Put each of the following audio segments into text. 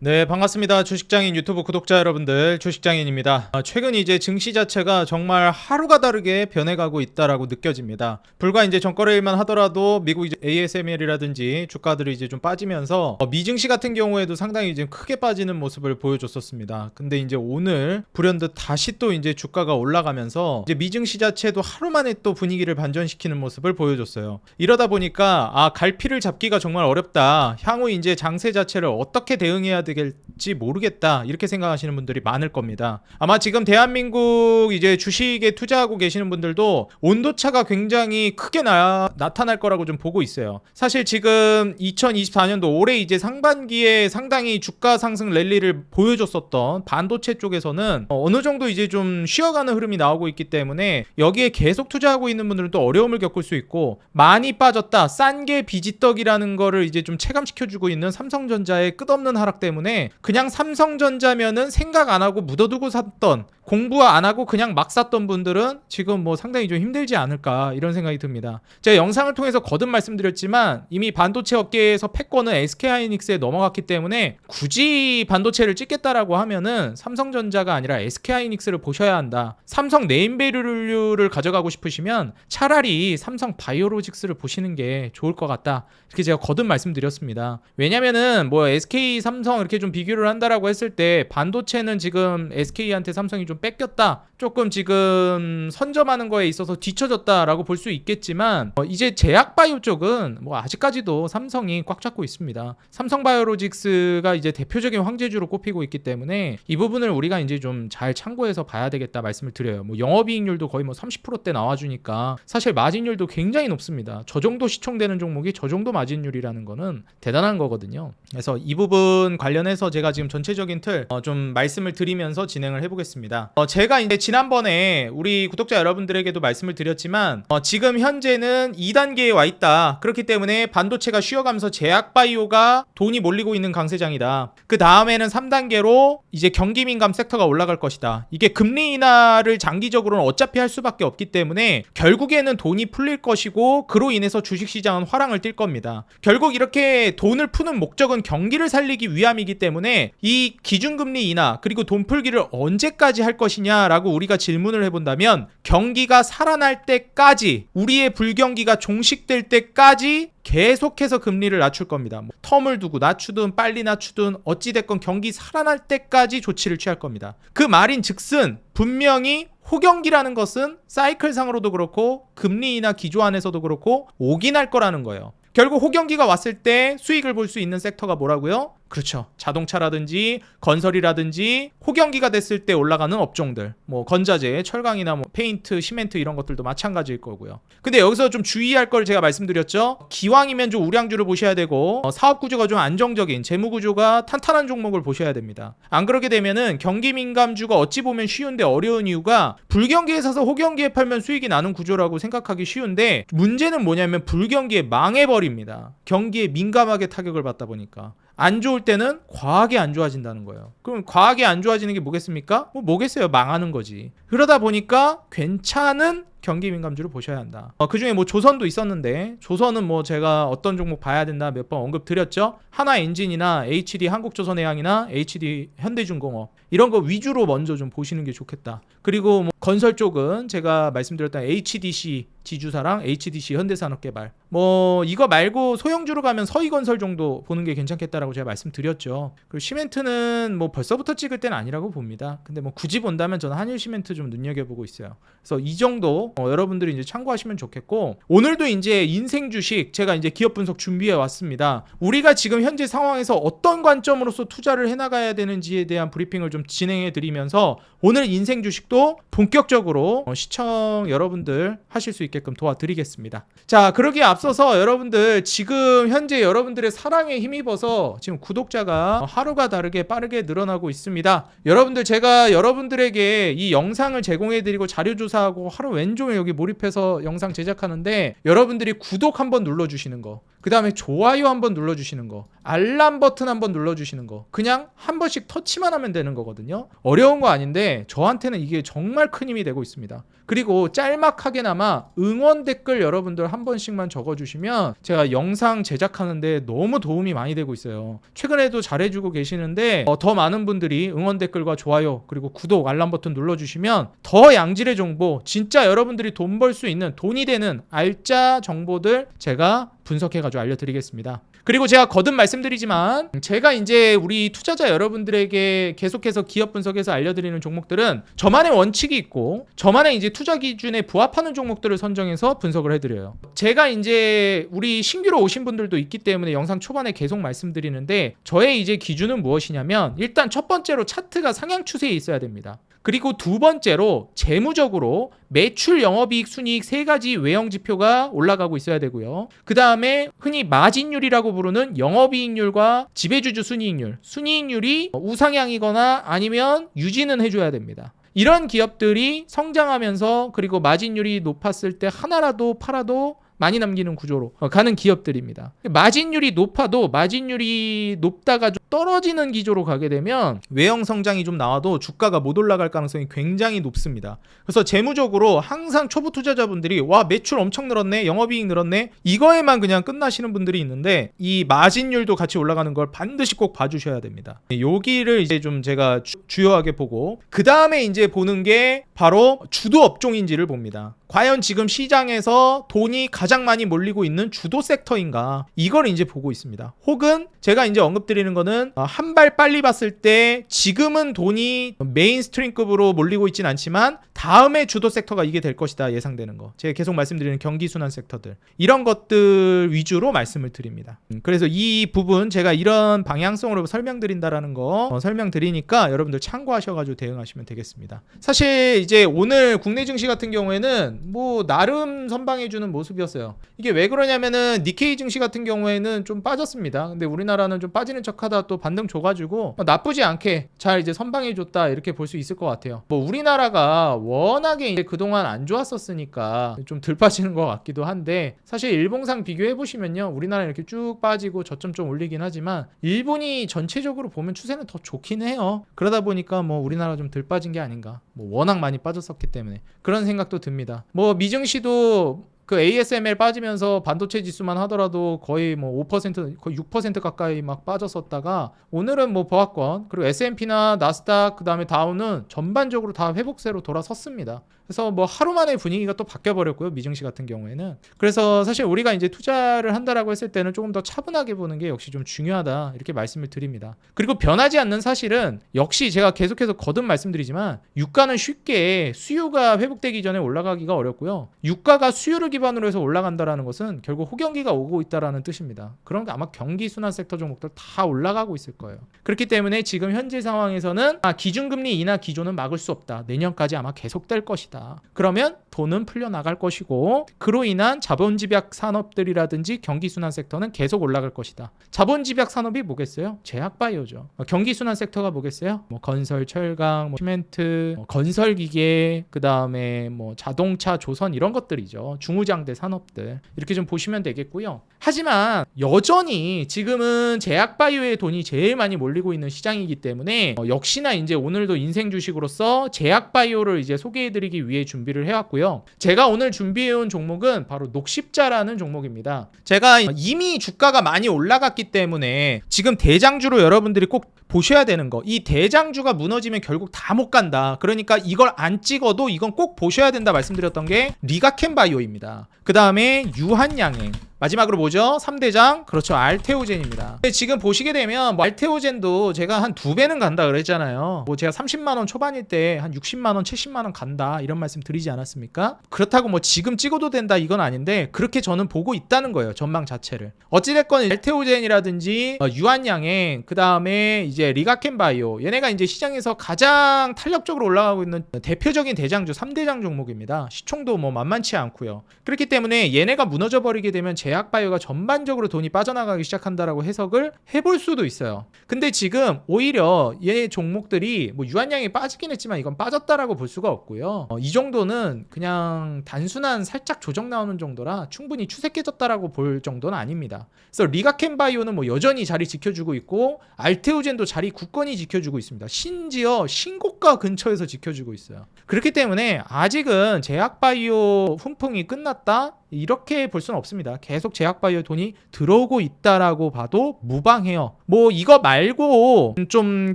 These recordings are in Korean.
네, 반갑습니다. 주식장인 유튜브 구독자 여러분들, 주식장인입니다. 최근 이제 증시 자체가 정말 하루가 다르게 변해가고 있다라고 느껴집니다. 불과 이제 전거래일만 하더라도 미국 이제 ASML이라든지 주가들이 이제 좀 빠지면서 미증시 같은 경우에도 상당히 이제 크게 빠지는 모습을 보여줬었습니다. 근데 이제 오늘 불현듯 다시 또 이제 주가가 올라가면서 이제 미증시 자체도 하루 만에 또 분위기를 반전시키는 모습을 보여줬어요. 이러다 보니까 갈피를 잡기가 정말 어렵다. 향후 이제 장세 자체를 어떻게 대응해야 될지 모르겠다, 이렇게 생각하시는 분들이 많을 겁니다. 아마 지금 대한민국 이제 주식에 투자하고 계시는 분들도 온도차가 굉장히 크게 나타날 거라고 좀 보고 있어요. 사실 지금 2024년도 올해 이제 상반기에 상당히 주가 상승 랠리를 보여줬었던 반도체 쪽에서는 어느 정도 이제 좀 쉬어가는 흐름이 나오고 있기 때문에 여기에 계속 투자하고 있는 분들은 또 어려움을 겪을 수 있고, 많이 빠졌다, 싼 게 비지떡이라는 거를 이제 좀 체감시켜주고 있는 삼성전자의 끝없는 하락 때문에 그냥 삼성전자면은 생각 안 하고 묻어두고 샀던, 공부 안 하고 그냥 막 샀던 분들은 지금 뭐 상당히 좀 힘들지 않을까, 이런 생각이 듭니다. 제가 영상을 통해서 거듭 말씀드렸지만 이미 반도체 업계에서 패권은 SK하이닉스에 넘어갔기 때문에 굳이 반도체를 찍겠다라고 하면은 삼성전자가 아니라 SK하이닉스를 보셔야 한다. 삼성 네임밸류를 가져가고 싶으시면 차라리 삼성 바이오로직스를 보시는 게 좋을 것 같다, 이렇게 제가 거듭 말씀드렸습니다. 왜냐면은 뭐 SK 삼성 이렇게 좀 비교를 한다라고 했을 때 반도체는 지금 SK한테 삼성이 좀 뺏겼다, 조금 지금 선점하는 거에 있어서 뒤처졌다라고 볼 수 있겠지만 이제 제약바이오 쪽은 뭐 아직까지도 삼성이 꽉 잡고 있습니다. 삼성바이오로직스가 이제 대표적인 황제주로 꼽히고 있기 때문에 이 부분을 우리가 이제 좀 잘 참고해서 봐야 되겠다 말씀을 드려요. 뭐 영업이익률도 거의 뭐 30%대 나와주니까 사실 마진율도 굉장히 높습니다. 저 정도 시총되는 종목이 저 정도 마진율이라는 거는 대단한 거거든요. 그래서 이 부분 관련해서 제가 지금 전체적인 틀 좀 말씀을 드리면서 진행을 해보겠습니다. 제가 이제 지난번에 우리 구독자 여러분들에게도 말씀을 드렸지만 지금 현재는 2단계에 와 있다. 그렇기 때문에 반도체가 쉬어가면서 제약바이오가 돈이 몰리고 있는 강세장이다. 그 다음에는 3단계로 이제 경기민감 섹터가 올라갈 것이다. 이게 금리 인하를 장기적으로는 어차피 할 수밖에 없기 때문에 결국에는 돈이 풀릴 것이고, 그로 인해서 주식시장은 화랑을 띨 겁니다. 결국 이렇게 돈을 푸는 목적은 경기를 살리기 위함이기 때문에 이 기준금리 인하 그리고 돈 풀기를 언제까지 할 것이냐라고 우리가 질문을 해본다면, 경기가 살아날 때까지, 우리의 불경기가 종식될 때까지 계속해서 금리를 낮출 겁니다. 뭐 텀을 두고 낮추든 빨리 낮추든 어찌됐건 경기 살아날 때까지 조치를 취할 겁니다. 그 말인 즉슨 분명히 호경기라는 것은 사이클상으로도 그렇고 금리 인하 기조 안에서도 그렇고 오긴 할 거라는 거예요. 결국 호경기가 왔을 때 수익을 볼 수 있는 섹터가 뭐라고요? 그렇죠. 자동차라든지 건설이라든지 호경기가 됐을 때 올라가는 업종들, 뭐 건자재, 철강이나 뭐 페인트, 시멘트 이런 것들도 마찬가지일 거고요. 근데 여기서 좀 주의할 걸 제가 말씀드렸죠. 기왕이면 좀 우량주를 보셔야 되고 사업 구조가 좀 안정적인, 재무 구조가 탄탄한 종목을 보셔야 됩니다. 안 그러게 되면은 경기 민감주가 어찌 보면 쉬운데 어려운 이유가, 불경기에 사서 호경기에 팔면 수익이 나는 구조라고 생각하기 쉬운데, 문제는 뭐냐면 불경기에 망해버립니다. 경기에 민감하게 타격을 받다 보니까. 안 좋을 때는 과하게 안 좋아진다는 거예요. 그럼 과하게 안 좋아지는 게 뭐겠습니까? 뭐겠어요? 망하는 거지. 그러다 보니까 괜찮은 경기 민감주를 보셔야 한다. 그 중에 뭐 조선도 있었는데, 조선은 뭐 제가 어떤 종목 봐야 된다 몇 번 언급 드렸죠. 하나엔진이나 HD 한국조선해양이나 HD 현대중공업 이런 거 위주로 먼저 좀 보시는 게 좋겠다. 그리고 뭐 건설 쪽은 제가 말씀드렸던 HDC 지주사랑 HDC 현대산업개발, 뭐 이거 말고 소형주로 가면 서희건설 정도 보는 게 괜찮겠다라고 제가 말씀드렸죠. 그리고 시멘트는 뭐 벌써부터 찍을 때는 아니라고 봅니다. 근데 뭐 굳이 본다면 저는 한일시멘트 좀 눈여겨보고 있어요. 그래서 이 정도 여러분들이 이제 참고하시면 좋겠고, 오늘도 이제 인생 주식 제가 이제 기업 분석 준비해 왔습니다. 우리가 지금 현재 상황에서 어떤 관점으로서 투자를 해나가야 되는지에 대한 브리핑을 좀 진행해 드리면서 오늘 인생 주식도 본격적으로 시청 여러분들 하실 수 있게끔 도와드리겠습니다. 자, 그러기에 앞서서 여러분들, 지금 현재 여러분들의 사랑에 힘입어서 지금 구독자가 하루가 다르게 빠르게 늘어나고 있습니다. 여러분들, 제가 여러분들에게 이 영상을 제공해드리고 자료조사하고 하루 왼종일 여기 몰입해서 영상 제작하는데, 여러분들이 구독 한번 눌러주시는 거, 그 다음에 좋아요 한번 눌러주시는 거, 알람 버튼 한번 눌러주시는 거, 그냥 한 번씩 터치만 하면 되는 거거든요. 어려운 거 아닌데 저한테는 이게 정말 큰 힘이 되고 있습니다. 그리고 짤막하게나마 응원 댓글 여러분들 한 번씩만 적어주시면 제가 영상 제작하는데 너무 도움이 많이 되고 있어요. 최근에도 잘해주고 계시는데 더 많은 분들이 응원 댓글과 좋아요 그리고 구독, 알람 버튼 눌러주시면 더 양질의 정보, 진짜 여러분들이 돈 벌 수 있는, 돈이 되는 알짜 정보들 제가 분석해가지고 알려드리겠습니다. 그리고 제가 거듭 말씀드리지만 제가 이제 우리 투자자 여러분들에게 계속해서 기업 분석에서 알려드리는 종목들은 저만의 원칙이 있고 저만의 이제 투자 기준에 부합하는 종목들을 선정해서 분석을 해드려요. 제가 이제 우리 신규로 오신 분들도 있기 때문에 영상 초반에 계속 말씀드리는데 저의 이제 기준은 무엇이냐면 일단 첫 번째로 차트가 상향 추세에 있어야 됩니다. 그리고 두 번째로 재무적으로 매출, 영업이익, 순이익 세 가지 외형 지표가 올라가고 있어야 되고요. 그 다음에 흔히 마진율이라고 부르는 영업이익률과 지배주주 순이익률, 순이익률이 우상향이거나 아니면 유지는 해줘야 됩니다. 이런 기업들이 성장하면서 그리고 마진율이 높았을 때 하나라도 팔아도 많이 남기는 구조로 가는 기업들입니다. 마진율이 높아도 마진율이 높다가 좀 떨어지는 기조로 가게 되면 외형 성장이 좀 나와도 주가가 못 올라갈 가능성이 굉장히 높습니다. 그래서 재무적으로 항상 초보 투자자분들이 와 매출 엄청 늘었네, 영업이익 늘었네, 이거에만 그냥 끝나시는 분들이 있는데 이 마진율도 같이 올라가는 걸 반드시 꼭 봐주셔야 됩니다. 여기를 이제 좀 제가 주요하게 보고 그 다음에 이제 보는 게 바로 주도 업종인지를 봅니다. 과연 지금 시장에서 돈이 가장 많이 몰리고 있는 주도 섹터인가, 이걸 이제 보고 있습니다. 혹은 제가 이제 언급드리는 거는 한 발 빨리 봤을 때 지금은 돈이 메인스트림급으로 몰리고 있진 않지만 다음에 주도 섹터가 이게 될 것이다 예상되는 거, 제가 계속 말씀드리는 경기순환 섹터들, 이런 것들 위주로 말씀을 드립니다. 그래서 이 부분 제가 이런 방향성으로 설명드린다라는 거 설명드리니까 여러분들 참고하셔가지고 대응하시면 되겠습니다. 사실 이제 오늘 국내 증시 같은 경우에는 뭐 나름 선방해주는 모습이었어요. 이게 왜 그러냐면은 니케이 증시 같은 경우에는 좀 빠졌습니다. 근데 우리나라는 좀 빠지는 척하다 또 반등 줘가지고 나쁘지 않게 잘 이제 선방해줬다 이렇게 볼 수 있을 것 같아요. 뭐 우리나라가 워낙에 이제 그동안 안 좋았었으니까 좀 덜 빠지는 것 같기도 한데 사실 일봉상 비교해보시면요, 우리나라 이렇게 쭉 빠지고 저점 좀 올리긴 하지만 일본이 전체적으로 보면 추세는 더 좋긴 해요. 그러다 보니까 뭐 우리나라 좀 덜 빠진 게 아닌가, 뭐 워낙 많이 빠졌었기 때문에 그런 생각도 듭니다. 뭐 미증시도 그 ASML 빠지면서 반도체 지수만 하더라도 거의 뭐 5%, 거의 6% 가까이 막 빠졌었다가 오늘은 뭐 보합권 그리고 S&P나 나스닥 그 다음에 다우는 전반적으로 다 회복세로 돌아섰습니다. 그래서 뭐 하루 만에 분위기가 또 바뀌어버렸고요, 미증시 같은 경우에는. 그래서 사실 우리가 이제 투자를 한다라고 했을 때는 조금 더 차분하게 보는 게 역시 좀 중요하다 이렇게 말씀을 드립니다. 그리고 변하지 않는 사실은 역시 제가 계속해서 거듭 말씀드리지만 유가는 쉽게 수요가 회복되기 전에 올라가기가 어렵고요, 유가가 수요를 기반으로 해서 올라간다라는 것은 결국 호경기가 오고 있다라는 뜻입니다. 그런 게 아마 경기 순환 섹터 종목들 다 올라가고 있을 거예요. 그렇기 때문에 지금 현재 상황에서는 기준금리 인하 기조는 막을 수 없다, 내년까지 아마 계속될 것이다. 그러면 돈은 풀려나갈 것이고 그로 인한 자본집약 산업들이라든지 경기순환 섹터는 계속 올라갈 것이다. 자본집약 산업이 뭐겠어요? 제약바이오죠. 경기순환 섹터가 뭐겠어요? 뭐 건설, 철강, 뭐 시멘트, 건설기계, 그 다음에 뭐 자동차, 조선 이런 것들이죠. 중후장대 산업들 이렇게 좀 보시면 되겠고요. 하지만 여전히 지금은 제약바이오에 돈이 제일 많이 몰리고 있는 시장이기 때문에 역시나 이제 오늘도 인생 주식으로서 제약바이오를 이제 소개해드리기 위해 준비를 해왔고요. 제가 오늘 준비해온 종목은 바로 녹십자라는 종목입니다. 제가 이미 주가가 많이 올라갔기 때문에 지금 대장주로 여러분들이 꼭 보셔야 되는 거, 이 대장주가 무너지면 결국 다 못 간다. 그러니까 이걸 안 찍어도 이건 꼭 보셔야 된다 말씀드렸던 게 리가켄바이오입니다. 그 다음에 유한양행, 마지막으로 뭐죠? 3대장, 그렇죠, 알테오젠입니다. 지금 보시게 되면 뭐 알테오젠도 제가 한 2배는 간다 그랬잖아요. 뭐 제가 30만원 초반일 때 한 60만원, 70만원 간다 이런 말씀 드리지 않았습니까? 그렇다고 뭐 지금 찍어도 된다 이건 아닌데 그렇게 저는 보고 있다는 거예요, 전망 자체를. 어찌됐건 알테오젠이라든지 유한양행, 그 다음에 이제 리가켄바이오, 얘네가 이제 시장에서 가장 탄력적으로 올라가고 있는 대표적인 대장주 3대장 종목입니다. 시총도 뭐 만만치 않고요. 그렇기 때문에 얘네가 무너져 버리게 되면 제약바이오가 전반적으로 돈이 빠져나가기 시작한다라고 해석을 해볼 수도 있어요. 근데 지금 오히려 얘 종목들이 뭐 유한량이 빠지긴 했지만 이건 빠졌다라고 볼 수가 없고요. 이 정도는 그냥 단순한 살짝 조정 나오는 정도라 충분히 추세 깨졌다라고 볼 정도는 아닙니다. 그래서 리가켄바이오는 뭐 여전히 자리 지켜주고 있고 알테오젠도 자리 굳건히 지켜주고 있습니다. 심지어 신고가 근처에서 지켜주고 있어요. 그렇기 때문에 아직은 제약바이오 훈풍이 끝났다? 이렇게 볼 수는 없습니다. 계속 제약바이오 돈이 들어오고 있다라고 봐도 무방해요. 뭐 이거 말고 좀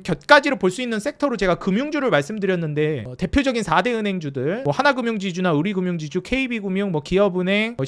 곁가지로 볼 수 있는 섹터로 제가 금융주를 말씀드렸는데 대표적인 4대 은행주들 뭐 하나금융지주나 우리금융지주, KB금융, 뭐 기업은행, 뭐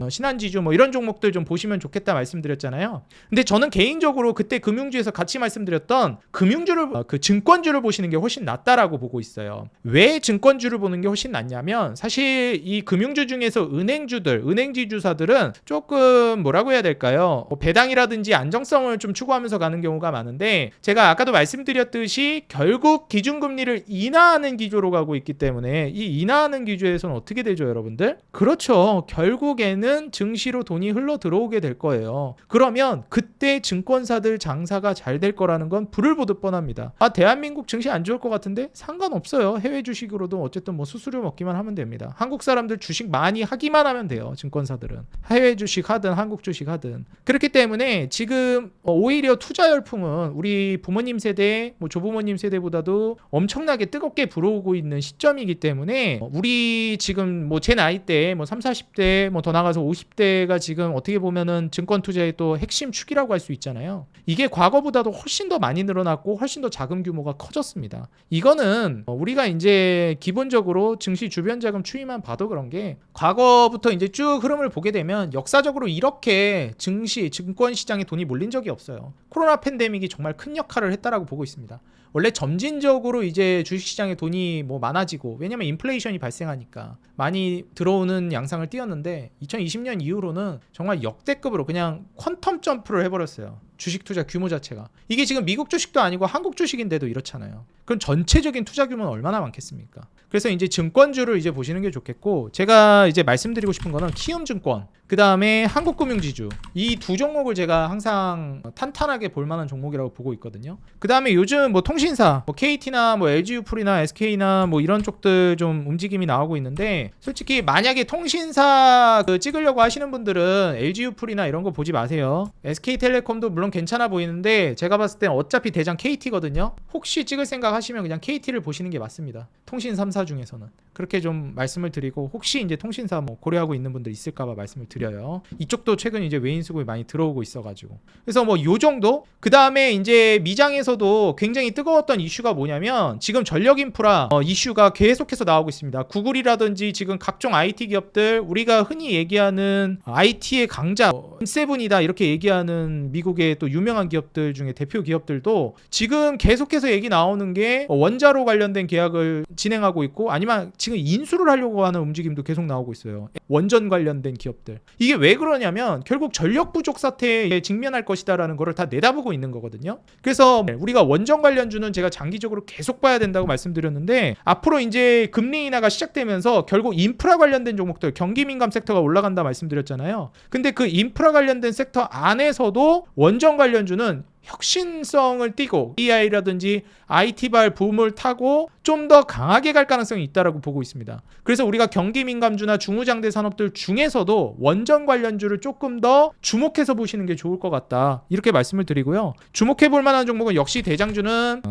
신한지주 뭐 이런 종목들 좀 보시면 좋겠다 말씀드렸잖아요. 근데 저는 개인적으로 그때 금융주에서 같이 말씀드렸던 금융주를 그 증권주를 보시는 게 훨씬 낫다라고 보고 있어요. 왜 증권주를 보는 게 훨씬 낫냐면 사실 이 금융주 중에서 은행지주사들은 조금 뭐라고 해야 될까요? 배당이라든지 안정성을 좀 추구하면서 가는 경우가 많은데 제가 아까도 말씀드렸듯이 결국 기준금리를 인하하는 기조로 가고 있기 때문에 이 인하하는 기조에서는 어떻게 되죠, 여러분들? 그렇죠. 결국에는 증시로 돈이 흘러 들어오게 될 거예요. 그러면 그때 증권사들 장사가 잘 될 거라는 건 불을 보듯 뻔합니다. 대한민국 증시 안 좋을 것 같은데 상관없어요. 해외 주식으로도 어쨌든 뭐 수수료 먹기만 하면 됩니다. 한국 사람들 주식 많이 하기만 하면 돼요. 증권사들은 해외 주식 하든 한국 주식 하든. 그렇기 때문에 지금 오히려 투자 열풍은 우리 부모님 세대, 뭐 조부모님 세대보다도 엄청나게 뜨겁게 불어오고 있는 시점이기 때문에 우리 지금 뭐 제 나이 때 뭐 30, 40대 뭐 더 나가서 50대가 지금 어떻게 보면은 증권 투자의 또 핵심 축이라고 할 수 있잖아요. 이게 과거보다도 훨씬 더 많이 늘어났고 훨씬 더 자금 규모가 커졌습니다. 이거는 우리가 이제 기본적으로 증시 주변 자금 추이만 봐도 그런 게 과거부터 이제 쭉 흐름을 보게 되면 역사적으로 이렇게 증권 시장에 돈이 몰린 적이 없어요. 코로나 팬데믹이 정말 큰 역할을 했다라고 보고 있습니다. 원래 점진적으로 이제 주식시장에 돈이 뭐 많아지고 왜냐면 인플레이션이 발생하니까 많이 들어오는 양상을 띄었는데 2020년 이후로는 정말 역대급으로 그냥 퀀텀 점프를 해버렸어요. 주식 투자 규모 자체가. 이게 지금 미국 주식도 아니고 한국 주식인데도 이렇잖아요. 그럼 전체적인 투자 규모는 얼마나 많겠습니까? 그래서 이제 증권주를 이제 보시는 게 좋겠고 제가 이제 말씀드리고 싶은 거는 키움증권 그 다음에 한국금융지주 이 두 종목을 제가 항상 탄탄하게 볼만한 종목이라고 보고 있거든요. 그 다음에 요즘 뭐 통신사 뭐 KT나 뭐 LG유풀이나 SK나 뭐 이런 쪽들 좀 움직임이 나오고 있는데 솔직히 만약에 통신사 찍으려고 하시는 분들은 LG유풀이나 이런 거 보지 마세요. SK텔레콤도 물론 괜찮아 보이는데 제가 봤을 땐 어차피 대장 KT거든요. 혹시 찍을 생각 하시면 그냥 KT를 보시는 게 맞습니다. 통신 3사 중에서는 그렇게 좀 말씀을 드리고 혹시 이제 통신사 뭐 고려하고 있는 분들 있을까봐 말씀을 드려요. 이쪽도 최근 이제 외인 수급이 많이 들어오고 있어가지고 그래서 뭐 요 정도. 그 다음에 이제 미장에서도 굉장히 뜨거웠던 이슈가 뭐냐면 지금 전력인프라 이슈가 계속해서 나오고 있습니다. 구글이라든지 지금 각종 IT 기업들 우리가 흔히 얘기하는 IT의 강자 세븐이다 이렇게 얘기하는 미국의 또 유명한 기업들 중에 대표 기업들도 지금 계속해서 얘기 나오는 게 원자로 관련된 계약을 진행하고 있고 아니면 지금 인수를 하려고 하는 움직임도 계속 나오고 있어요. 원전 관련된 기업들. 이게 왜 그러냐면 결국 전력 부족 사태에 직면할 것이다라는 거를 다 내다보고 있는 거거든요. 그래서 우리가 원전 관련주는 제가 장기적으로 계속 봐야 된다고 말씀드렸는데 앞으로 이제 금리 인하가 시작되면서 결국 인프라 관련된 종목들 경기 민감 섹터가 올라간다 말씀드렸잖아요. 근데 그 인프라 관련된 섹터 안에서도 원전 관련주는 혁신성을 띠고 AI라든지 IT발 붐을 타고 좀 더 강하게 갈 가능성이 있다라고 보고 있습니다. 그래서 우리가 경기 민감주나 중후장대 산업들 중에서도 원전 관련주를 조금 더 주목해서 보시는 게 좋을 것 같다. 이렇게 말씀을 드리고요. 주목해 볼 만한 종목은 역시 대장주는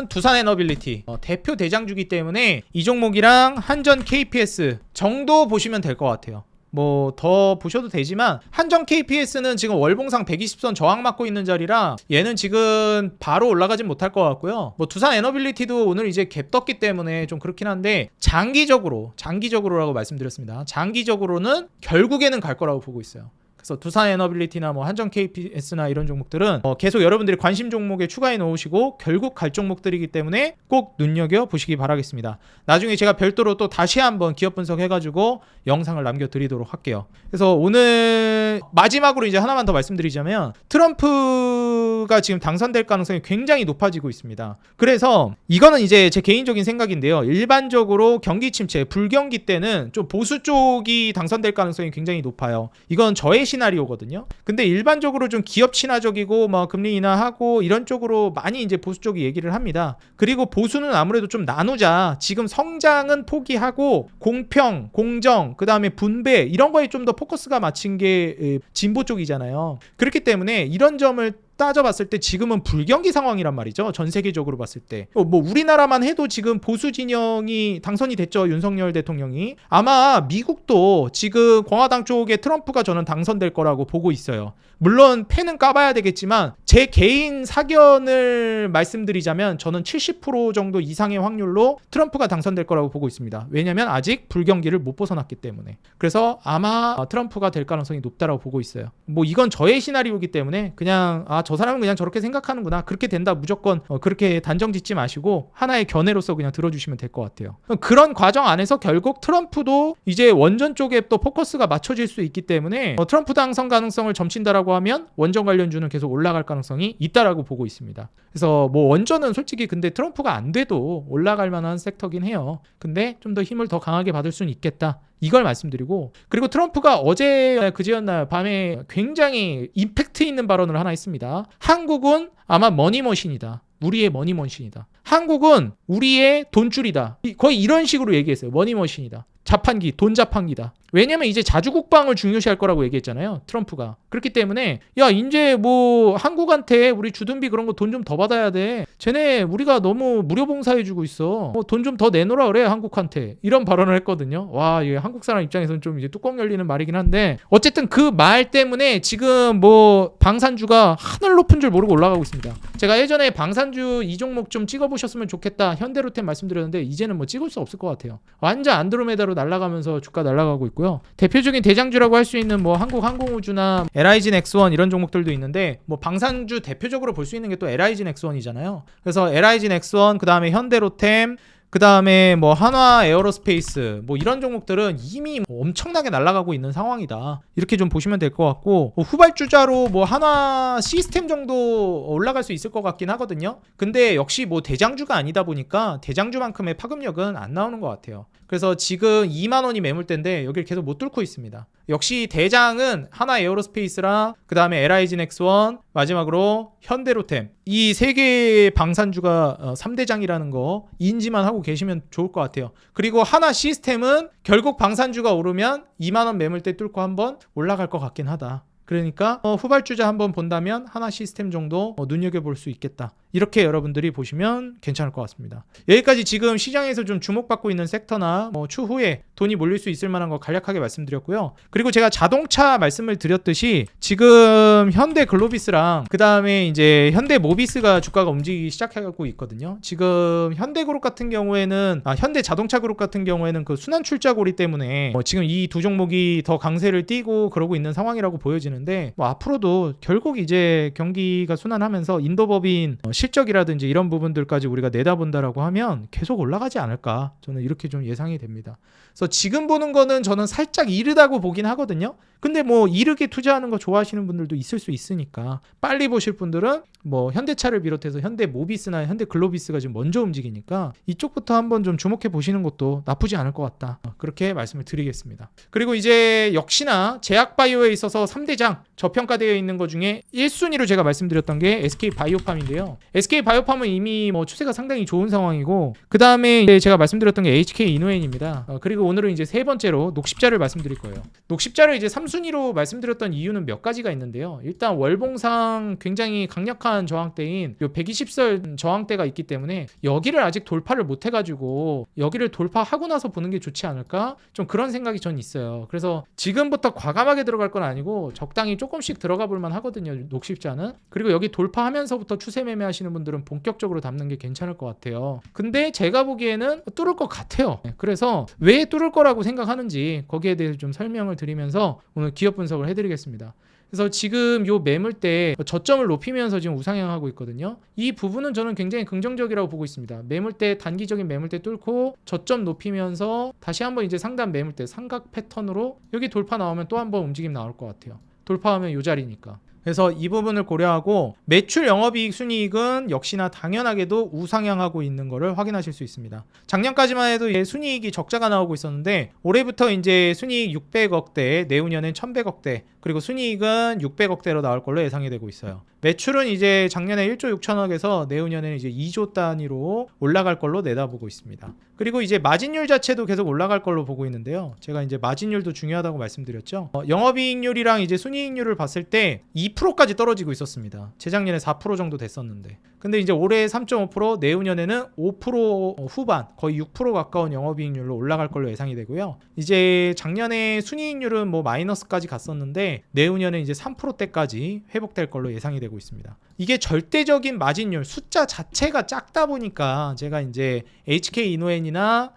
두산에너빌리티 대표 대장주기 때문에 이 종목이랑 한전 KPS 정도 보시면 될 것 같아요. 뭐 더 보셔도 되지만 한전 KPS는 지금 월봉상 120선 저항 맞고 있는 자리라 얘는 지금 바로 올라가진 못할 것 같고요. 뭐 두산 에너빌리티도 오늘 이제 갭 떴기 때문에 좀 그렇긴 한데 장기적으로라고 말씀드렸습니다. 장기적으로는 결국에는 갈 거라고 보고 있어요. 그래서 두산 에너빌리티나 뭐 한정 KPS나 이런 종목들은 계속 여러분들이 관심 종목에 추가해 놓으시고 결국 갈 종목들이기 때문에 꼭 눈여겨 보시기 바라겠습니다. 나중에 제가 별도로 또 다시 한번 기업 분석해가지고 영상을 남겨드리도록 할게요. 그래서 오늘 마지막으로 이제 하나만 더 말씀드리자면 트럼프가 지금 당선될 가능성이 굉장히 높아지고 있습니다. 그래서 이거는 이제 제 개인적인 생각인데요. 일반적으로 경기 침체, 불경기 때는 좀 보수 쪽이 당선될 가능성이 굉장히 높아요. 이건 저의 시나리오거든요. 근데 일반적으로 좀 기업 친화적이고 뭐 금리 인하하고 이런 쪽으로 많이 이제 보수 쪽이 얘기를 합니다. 그리고 보수는 아무래도 좀 나누자. 지금 성장은 포기하고 공평, 공정, 그 다음에 분배 이런 거에 좀 더 포커스가 맞춘 게 진보 쪽이잖아요. 그렇기 때문에 이런 점을 따져봤을 때 지금은 불경기 상황이란 말이죠. 전 세계적으로 봤을 때. 뭐 우리나라만 해도 지금 보수 진영이 당선이 됐죠. 윤석열 대통령이. 아마 미국도 지금 공화당 쪽에 트럼프가 저는 당선될 거라고 보고 있어요. 물론 패는 까봐야 되겠지만 제 개인 사견을 말씀드리자면 저는 70% 정도 이상의 확률로 트럼프가 당선될 거라고 보고 있습니다. 왜냐하면 아직 불경기를 못 벗어났기 때문에. 그래서 아마 트럼프가 될 가능성이 높다라고 보고 있어요. 뭐 이건 저의 시나리오이기 때문에 그냥 저 사람은 그냥 저렇게 생각하는구나. 그렇게 된다 무조건 그렇게 단정 짓지 마시고 하나의 견해로서 그냥 들어주시면 될 것 같아요. 그런 과정 안에서 결국 트럼프도 이제 원전 쪽에 또 포커스가 맞춰질 수 있기 때문에 트럼프 당선 가능성을 점친다라고 하면 원전 관련주는 계속 올라갈 가능성이 있다라고 보고 있습니다. 그래서 뭐 원전은 솔직히 근데 트럼프가 안 돼도 올라갈 만한 섹터긴 해요. 근데 좀 더 힘을 더 강하게 받을 수는 있겠다. 이걸 말씀드리고, 그리고 트럼프가 어제 그제였나요 밤에 굉장히 임팩트 있는 발언을 하나 했습니다. 한국은 아마 머니머신이다. 우리의 머니머신이다. 한국은 우리의 돈줄이다. 거의 이런 식으로 얘기했어요. 머니머신이다. 자판기, 돈 자판기다. 왜냐면 이제 자주국방을 중요시할 거라고 얘기했잖아요. 트럼프가. 그렇기 때문에 야 이제 뭐 한국한테 우리 주둔비 그런 거 돈 좀 더 받아야 돼. 쟤네 우리가 너무 무료 봉사해주고 있어. 돈 좀 더 내놓으라 그래 한국한테. 이런 발언을 했거든요. 와 이게 한국 사람 입장에서는 좀 이제 뚜껑 열리는 말이긴 한데 어쨌든 그 말 때문에 지금 뭐 방산주가 하늘 높은 줄 모르고 올라가고 있습니다. 제가 예전에 방산주 이 종목 좀 찍어보셨으면 좋겠다. 현대로템 말씀드렸는데 이제는 뭐 찍을 수 없을 것 같아요. 완전 안드로메다로 날아가면서 주가 날아가고 있고요. 대표적인 대장주라고 할 수 있는 뭐 한국항공우주나 LIG 넥스원 이런 종목들도 있는데 뭐 방산주 대표적으로 볼 수 있는 게 또 LIG 넥스원이잖아요. 그래서 LIG 넥스원 그다음에 현대로템 그 다음에 뭐 한화 에어로스페이스 뭐 이런 종목들은 이미 엄청나게 날아가고 있는 상황이다. 이렇게 좀 보시면 될 것 같고 후발주자로 뭐 한화 시스템 정도 올라갈 수 있을 것 같긴 하거든요. 근데 역시 뭐 대장주가 아니다 보니까 대장주만큼의 파급력은 안 나오는 것 같아요. 그래서 지금 2만 원이 매물대인데 여기를 계속 못 뚫고 있습니다. 역시 대장은 하나 에어로스페이스랑 그 다음에 LIG 넥스원 마지막으로 현대로템 이 세 개의 방산주가 3대장이라는 거 인지만 하고 계시면 좋을 것 같아요. 그리고 하나 시스템은 결국 방산주가 오르면 2만 원 매물대 뚫고 한번 올라갈 것 같긴 하다. 그러니까 후발주자 한번 본다면 하나 시스템 정도 눈여겨볼 수 있겠다. 이렇게 여러분들이 보시면 괜찮을 것 같습니다. 여기까지 지금 시장에서 좀 주목받고 있는 섹터나 뭐 추후에 돈이 몰릴 수 있을 만한 거 간략하게 말씀드렸고요. 그리고 제가 자동차 말씀을 드렸듯이 지금 현대 글로비스랑 그 다음에 이제 현대 모비스가 주가가 움직이기 시작하고 있거든요. 지금 현대그룹 같은 경우에는 현대 자동차 그룹 같은 경우에는 그 순환 출자고리 때문에 지금 이 두 종목이 더 강세를 띠고 그러고 있는 상황이라고 보여지는데 뭐 앞으로도 결국 이제 경기가 순환하면서 인도법인 실적이라든지 이런 부분들까지 우리가 내다본다라고 하면 계속 올라가지 않을까 저는 이렇게 좀 예상이 됩니다. 그래서 지금 보는 거는 저는 살짝 이르다고 보긴 하거든요. 근데 뭐 이르게 투자하는 거 좋아하시는 분들도 있을 수 있으니까 빨리 보실 분들은 뭐 현대차를 비롯해서 현대 모비스나 현대 글로비스가 지금 먼저 움직이니까 이쪽부터 한번 좀 주목해 보시는 것도 나쁘지 않을 것 같다. 그렇게 말씀을 드리겠습니다. 그리고 이제 역시나 제약바이오에 있어서 3대장 저평가되어 있는 것 중에 1순위로 제가 말씀드렸던 게 SK바이오팜인데요. SK바이오팜은 이미 뭐 추세가 상당히 좋은 상황이고 그 다음에 이제 제가 말씀드렸던 게 HK이노엔입니다. 그리고 오늘은 이제 세 번째로 녹십자를 말씀드릴 거예요. 녹십자를 이제 3순위로 말씀드렸던 이유는 몇 가지가 있는데요. 일단 월봉상 굉장히 강력한 저항대인 요 120선 저항대가 있기 때문에 여기를 아직 돌파를 못 해가지고 여기를 돌파하고 나서 보는 게 좋지 않을까? 좀 그런 생각이 전 있어요. 그래서 지금부터 과감하게 들어갈 건 아니고 적당히 적당히 조금씩 들어가 볼만 하거든요. 녹십자는. 그리고 여기 돌파하면서부터 추세 매매하시는 분들은 본격적으로 담는 게 괜찮을 것 같아요. 근데 제가 보기에는 뚫을 것 같아요. 그래서 왜 뚫을 거라고 생각하는지 거기에 대해서 좀 설명을 드리면서 오늘 기업 분석을 해드리겠습니다. 그래서 지금 요 매물대 저점을 높이면서 지금 우상향하고 있거든요. 이 부분은 저는 굉장히 긍정적이라고 보고 있습니다. 매물대 단기적인 매물대 뚫고 저점 높이면서 다시 한번 이제 상단 매물대 삼각 패턴으로 여기 돌파 나오면 또 한번 움직임 나올 것 같아요. 돌파하면 요 자리니까. 그래서 이 부분을 고려하고 매출 영업이익 순이익은 역시나 당연하게도 우상향하고 있는 것을 확인하실 수 있습니다. 작년까지만 해도 순이익이 적자가 나오고 있었는데 올해부터 이제 순이익 600억대, 내후년엔 1100억대, 그리고 순이익은 600억대로 나올 걸로 예상이 되고 있어요. 매출은 이제 작년에 1조 6천억에서 내후년에는 이제 2조 단위로 올라갈 걸로 내다보고 있습니다. 그리고 이제 마진율 자체도 계속 올라갈 걸로 보고 있는데요. 제가 이제 마진율도 중요하다고 말씀드렸죠. 영업이익률이랑 이제 순이익률을 봤을 때 2%까지 떨어지고 있었습니다. 재작년에 4% 정도 됐었는데. 근데 이제 올해 3.5%, 내후년에는 5% 후반, 거의 6% 가까운 영업이익률로 올라갈 걸로 예상이 되고요. 이제 작년에 순이익률은 뭐 마이너스까지 갔었는데 내후년에 이제 3%대까지 회복될 걸로 예상이 되고 있습니다. 이게 절대적인 마진율 숫자 자체가 작다 보니까 제가 이제 HK 이노엔이나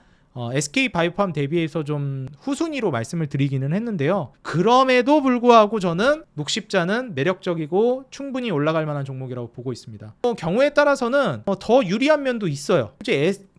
SK 바이오팜 대비해서 좀 후순위로 말씀을 드리기는 했는데요. 그럼에도 불구하고 저는 녹십자는 매력적이고 충분히 올라갈 만한 종목이라고 보고 있습니다. 경우에 따라서는 더 유리한 면도 있어요.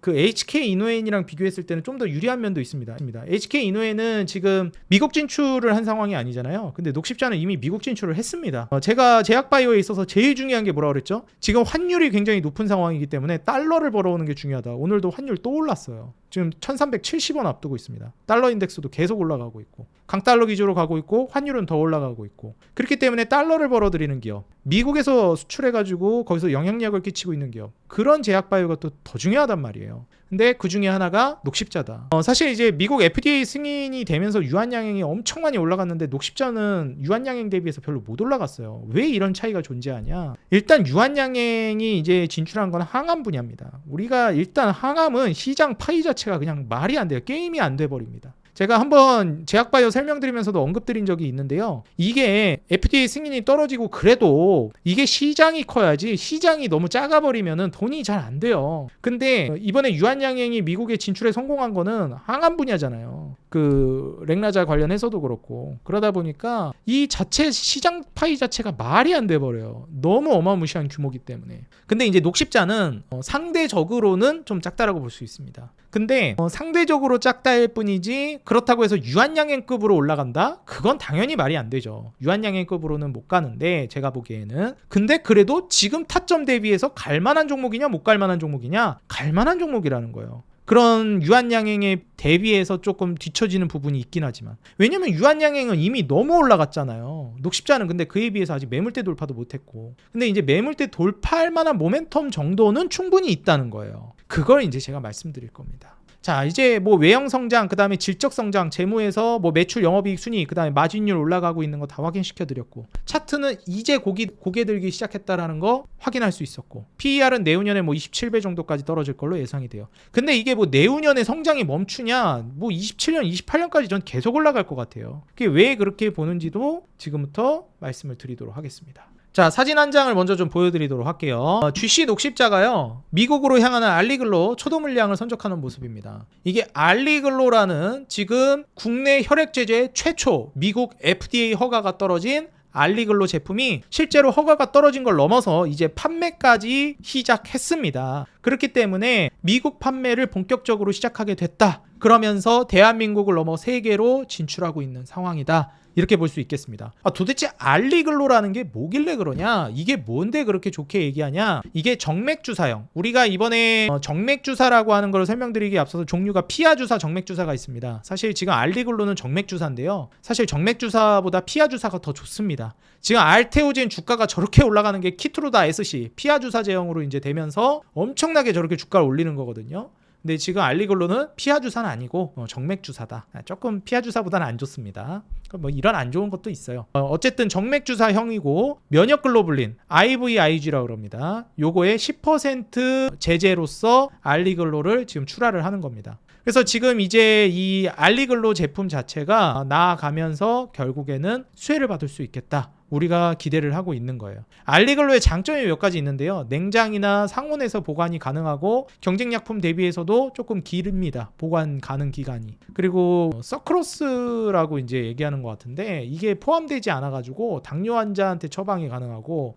그 HK 이노엔이랑 비교했을 때는 좀 더 유리한 면도 있습니다. HK 이노엔은 지금 미국 진출을 한 상황이 아니잖아요. 근데 녹십자는 이미 미국 진출을 했습니다. 제가 제약바이오에 있어서 제일 중요한 게 뭐라 그랬죠? 지금 환율이 굉장히 높은 상황이기 때문에 달러를 벌어오는 게 중요하다. 오늘도 환율 또 올랐어요. 지금 1370원 앞두고 있습니다. 달러 인덱스도 계속 올라가고 있고 강달러 기조로 가고 있고 환율은 더 올라가고 있고 그렇기 때문에 달러를 벌어들이는 기업, 미국에서 수출해가지고 거기서 영향력을 끼치고 있는 기업, 그런 제약바이오가 또 더 중요하단 말이에요. 근데 그 중에 하나가 녹십자다. 사실 이제 미국 FDA 승인이 되면서 유한양행이 엄청 많이 올라갔는데 녹십자는 유한양행 대비해서 별로 못 올라갔어요. 왜 이런 차이가 존재하냐? 일단 유한양행이 이제 진출한 건 항암 분야입니다. 우리가 일단 항암은 시장 파이 자체가 그냥 말이 안 돼요. 게임이 안 돼 버립니다. 제가 한번 제약바이오 설명드리면서도 언급드린 적이 있는데요. 이게 FDA 승인이 떨어지고 그래도 이게 시장이 커야지, 시장이 너무 작아버리면 돈이 잘 안 돼요. 근데 이번에 유한양행이 미국에 진출에 성공한 거는 항암 분야잖아요. 그 렉나자 관련해서도 그렇고. 그러다 보니까 이 자체 시장 파이 자체가 말이 안 돼 버려요. 너무 어마무시한 규모이기 때문에. 근데 이제 녹십자는 상대적으로는 좀 작다라고 볼 수 있습니다. 근데 상대적으로 작다일 뿐이지 그렇다고 해서 유한양행급으로 올라간다? 그건 당연히 말이 안 되죠. 유한양행급으로는 못 가는데 제가 보기에는. 근데 그래도 지금 타점 대비해서 갈만한 종목이냐 못 갈만한 종목이냐? 갈만한 종목이라는 거예요. 그런 유한양행에 대비해서 조금 뒤처지는 부분이 있긴 하지만, 왜냐면 유한양행은 이미 너무 올라갔잖아요. 녹십자는 근데 그에 비해서 아직 매물대 돌파도 못했고, 근데 이제 매물대 돌파할 만한 모멘텀 정도는 충분히 있다는 거예요. 그걸 이제 제가 말씀드릴 겁니다. 자, 이제 뭐 외형 성장, 그 다음에 질적 성장, 재무에서 뭐 매출, 영업이익 순위, 그 다음에 마진율 올라가고 있는 거 다 확인시켜 드렸고, 차트는 이제 고개 들기 시작했다라는 거 확인할 수 있었고, PER은 내후년에 뭐 27배 정도까지 떨어질 걸로 예상이 돼요. 근데 이게 뭐 내후년에 성장이 멈추냐? 뭐 27년, 28년까지 전 계속 올라갈 것 같아요. 그게 왜 그렇게 보는지도 지금부터 말씀을 드리도록 하겠습니다. 자, 사진 한 장을 먼저 좀 보여드리도록 할게요. GC 녹십자가요, 미국으로 향하는 알리글로 초도 물량을 선적하는 모습입니다. 이게 알리글로라는 지금 국내 혈액제제 최초 미국 FDA 허가가 떨어진 알리글로 제품이 실제로 허가가 떨어진 걸 넘어서 이제 판매까지 시작했습니다. 그렇기 때문에 미국 판매를 본격적으로 시작하게 됐다. 그러면서 대한민국을 넘어 세계로 진출하고 있는 상황이다. 이렇게 볼 수 있겠습니다. 도대체 알리글로라는 게 뭐길래 그러냐? 이게 뭔데 그렇게 좋게 얘기하냐? 이게 정맥주사형. 우리가 이번에 정맥주사라고 하는 걸 설명드리기에 앞서서 종류가 피하주사, 정맥주사가 있습니다. 사실 지금 알리글로는 정맥주사인데요. 사실 정맥주사보다 피하주사가 더 좋습니다. 지금 알테오젠 주가가 저렇게 올라가는 게 키트로다 SC, 피하주사 제형으로 이제 되면서 엄청나게 저렇게 주가를 올리는 거거든요. 근데 지금 알리글로는 피하주사는 아니고 정맥주사다. 조금 피하주사보다는 안 좋습니다. 뭐 이런 안 좋은 것도 있어요. 어쨌든 정맥주사형이고 면역글로불린 IVIG라고 그럽니다. 요거의 10% 제재로서 알리글로를 지금 출하를 하는 겁니다. 그래서 지금 이제 이 알리글로 제품 자체가 나아가면서 결국에는 수혜를 받을 수 있겠다. 우리가 기대를 하고 있는 거예요. 알리글로의 장점이 몇 가지 있는데요. 냉장이나 상온에서 보관이 가능하고 경쟁약품 대비해서도 조금 기릅니다. 보관 가능 기간이. 그리고 서크로스라고 이제 얘기하는 것 같은데 이게 포함되지 않아가지고 당뇨 환자한테 처방이 가능하고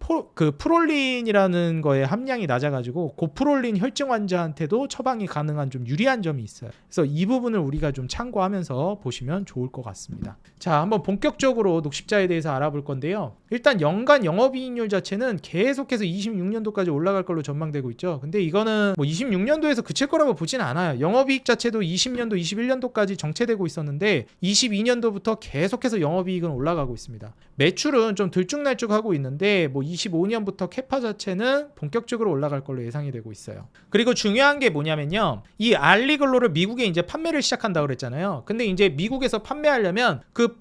프롤린이라는 거에 함량이 낮아가지고 고프롤린 혈증 환자한테도 처방이 가능한 좀 유리한 점이 있어요. 그래서 이 부분을 우리가 좀 참고하면서 보시면 좋을 것 같습니다. 자, 한번 본격적으로 녹십자에 대해서 알아볼 건데요. 일단 연간 영업이익률 자체는 계속해서 26년도까지 올라갈 걸로 전망되고 있죠. 근데 이거는 뭐 26년도에서 그칠 거라고 보진 않아요. 영업이익 자체도 20년도, 21년도까지 정체되고 있었는데 22년도부터 계속해서 영업이익은 올라가고 있습니다. 매출은 좀 들쭉날쭉하고 있는데 뭐 25년부터 캐파 자체는 본격적으로 올라갈 걸로 예상이 되고 있어요. 그리고 중요한 게 뭐냐면요. 이 알리글로를 미국에 이제 판매를 시작한다고 그랬잖아요. 근데 이제 미국에서 판매하려면 그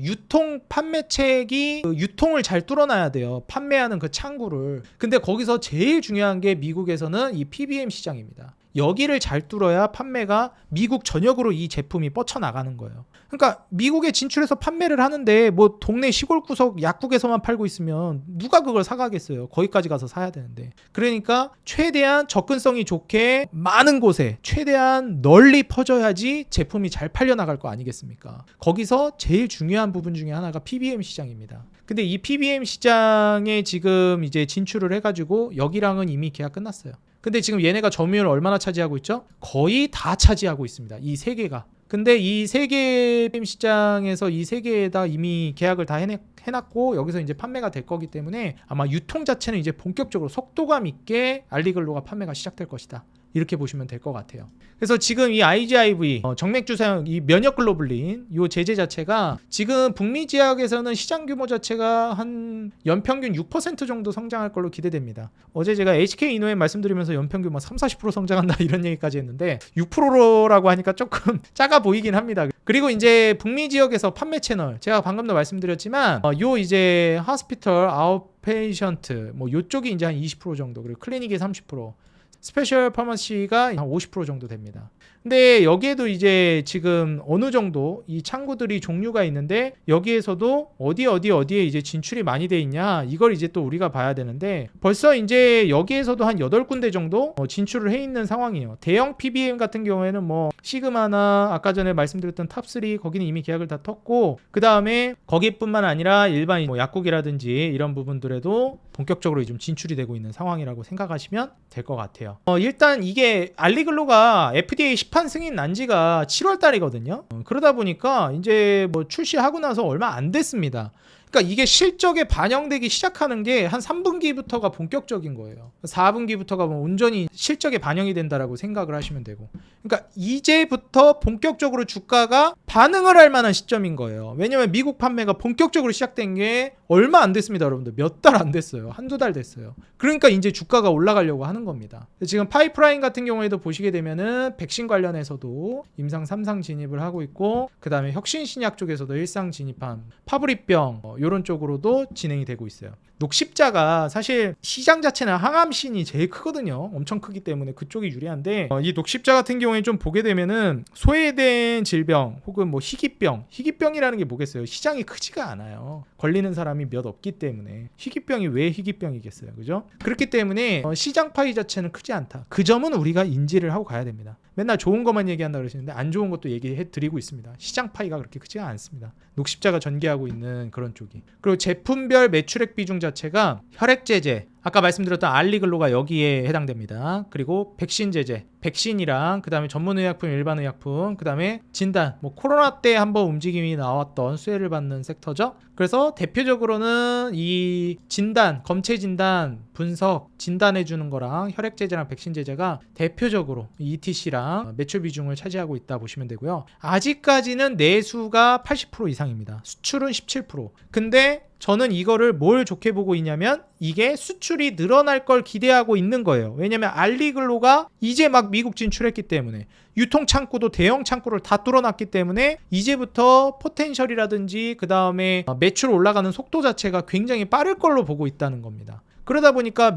유통 판매책이 유통을 잘 뚫어놔야 돼요. 판매하는 그 창구를. 근데 거기서 제일 중요한 게 미국에서는 이 PBM 시장입니다. 여기를 잘 뚫어야 판매가 미국 전역으로 이 제품이 뻗쳐나가는 거예요. 그러니까 미국에 진출해서 판매를 하는데 뭐 동네 시골 구석 약국에서만 팔고 있으면 누가 그걸 사가겠어요. 거기까지 가서 사야 되는데. 그러니까 최대한 접근성이 좋게 많은 곳에 최대한 널리 퍼져야지 제품이 잘 팔려나갈 거 아니겠습니까? 거기서 제일 중요한 부분 중에 하나가 PBM 시장입니다. 근데 이 PBM 시장에 지금 이제 진출을 해가지고 여기랑은 이미 계약 끝났어요. 근데 지금 얘네가 점유율을 얼마나 차지하고 있죠? 거의 다 차지하고 있습니다. 이 세 개가. 근데 이 세 개 시장에서 이 세 개에다 이미 계약을 다 해놨고 여기서 이제 판매가 될 거기 때문에 아마 유통 자체는 이제 본격적으로 속도감 있게 알리글로가 판매가 시작될 것이다. 이렇게 보시면 될 것 같아요. 그래서 지금 이 IGIV 정맥주 사용 이 면역 글로불린 이 제재 자체가 지금 북미 지역에서는 시장 규모 자체가 한 연평균 6% 정도 성장할 걸로 기대됩니다. 어제 제가 HK 이노엠 말씀드리면서 연평균 막 30-40% 성장한다 이런 얘기까지 했는데 6%라고 하니까 조금 작아 보이긴 합니다. 그리고 이제 북미 지역에서 판매 채널 제가 방금도 말씀드렸지만 요 이제 하스피털 아웃페이션트 뭐 요쪽이 이제 한 20% 정도 그리고 클리닉이 30% 스페셜 파마시가 한 50% 정도 됩니다. 근데 여기에도 이제 지금 어느 정도 이 창구들이 종류가 있는데 여기에서도 어디에 이제 진출이 많이 돼 있냐 이걸 이제 또 우리가 봐야 되는데 벌써 이제 여기에서도 한 8군데 정도 진출을 해 있는 상황이에요. 대형 PBM 같은 경우에는 뭐 시그마나 아까 전에 말씀드렸던 탑3 거기는 이미 계약을 다 텄고 그 다음에 거기뿐만 아니라 일반 뭐 약국이라든지 이런 부분들에도 본격적으로 좀 진출이 되고 있는 상황이라고 생각하시면 될 것 같아요. 일단 이게 알리글로가 FDA 시판 승인 난 지가 7월 달이거든요. 그러다 보니까 이제 뭐 출시하고 나서 얼마 안 됐습니다. 그러니까 이게 실적에 반영되기 시작하는 게 한 3분기부터가 본격적인 거예요. 4분기부터가 뭐 온전히 실적에 반영이 된다라고 생각을 하시면 되고. 그러니까 이제부터 본격적으로 주가가 반응을 할 만한 시점인 거예요. 왜냐면 미국 판매가 본격적으로 시작된 게 얼마 안 됐습니다, 여러분들. 몇 달 안 됐어요. 한두 달 됐어요. 그러니까 이제 주가가 올라가려고 하는 겁니다. 지금 파이프라인 같은 경우에도 보시게 되면은 백신 관련해서도 임상 3상 진입을 하고 있고 그다음에 혁신신약 쪽에서도 1상 진입한 파브리병 이런 쪽으로도 진행이 되고 있어요. 녹십자가 사실 시장 자체는 항암신이 제일 크거든요. 엄청 크기 때문에 그쪽이 유리한데 이 녹십자 같은 경우에 좀 보게 되면은 소외된 질병 혹은 뭐 희귀병이라는 게 뭐겠어요? 시장이 크지가 않아요. 걸리는 사람이 몇 없기 때문에 희귀병이 왜 희귀병이겠어요, 그죠? 그렇기 때문에 시장 파이 자체는 크지 않다. 그 점은 우리가 인지를 하고 가야 됩니다. 맨날 좋은 것만 얘기한다 그러시는데 안 좋은 것도 얘기해 드리고 있습니다. 시장 파이가 그렇게 크지가 않습니다. 녹십자가 전개하고 있는 그런 쪽이. 그리고 제품별 매출액 비중 자체가 혈액제제 아까 말씀드렸던 알리글로가 여기에 해당됩니다. 그리고 백신 제제, 백신이랑 그 다음에 전문의약품, 일반의약품, 그 다음에 진단, 뭐 코로나 때 한번 움직임이 나왔던 수혜를 받는 섹터죠. 그래서 대표적으로는 이 진단, 검체 진단, 분석, 진단해주는 거랑 혈액 제제랑 백신 제제가 대표적으로 ETC랑 매출 비중을 차지하고 있다 보시면 되고요. 아직까지는 내수가 80% 이상입니다. 수출은 17%. 근데 저는 이거를 뭘 좋게 보고 있냐면 이게 수출이 늘어날 걸 기대하고 있는 거예요. 왜냐면 알리글로가 이제 막 미국 진출했기 때문에 유통 창구도 대형 창구를 다 뚫어놨기 때문에 이제부터 포텐셜이라든지 그 다음에 매출 올라가는 속도 자체가 굉장히 빠를 걸로 보고 있다는 겁니다. 그러다 보니까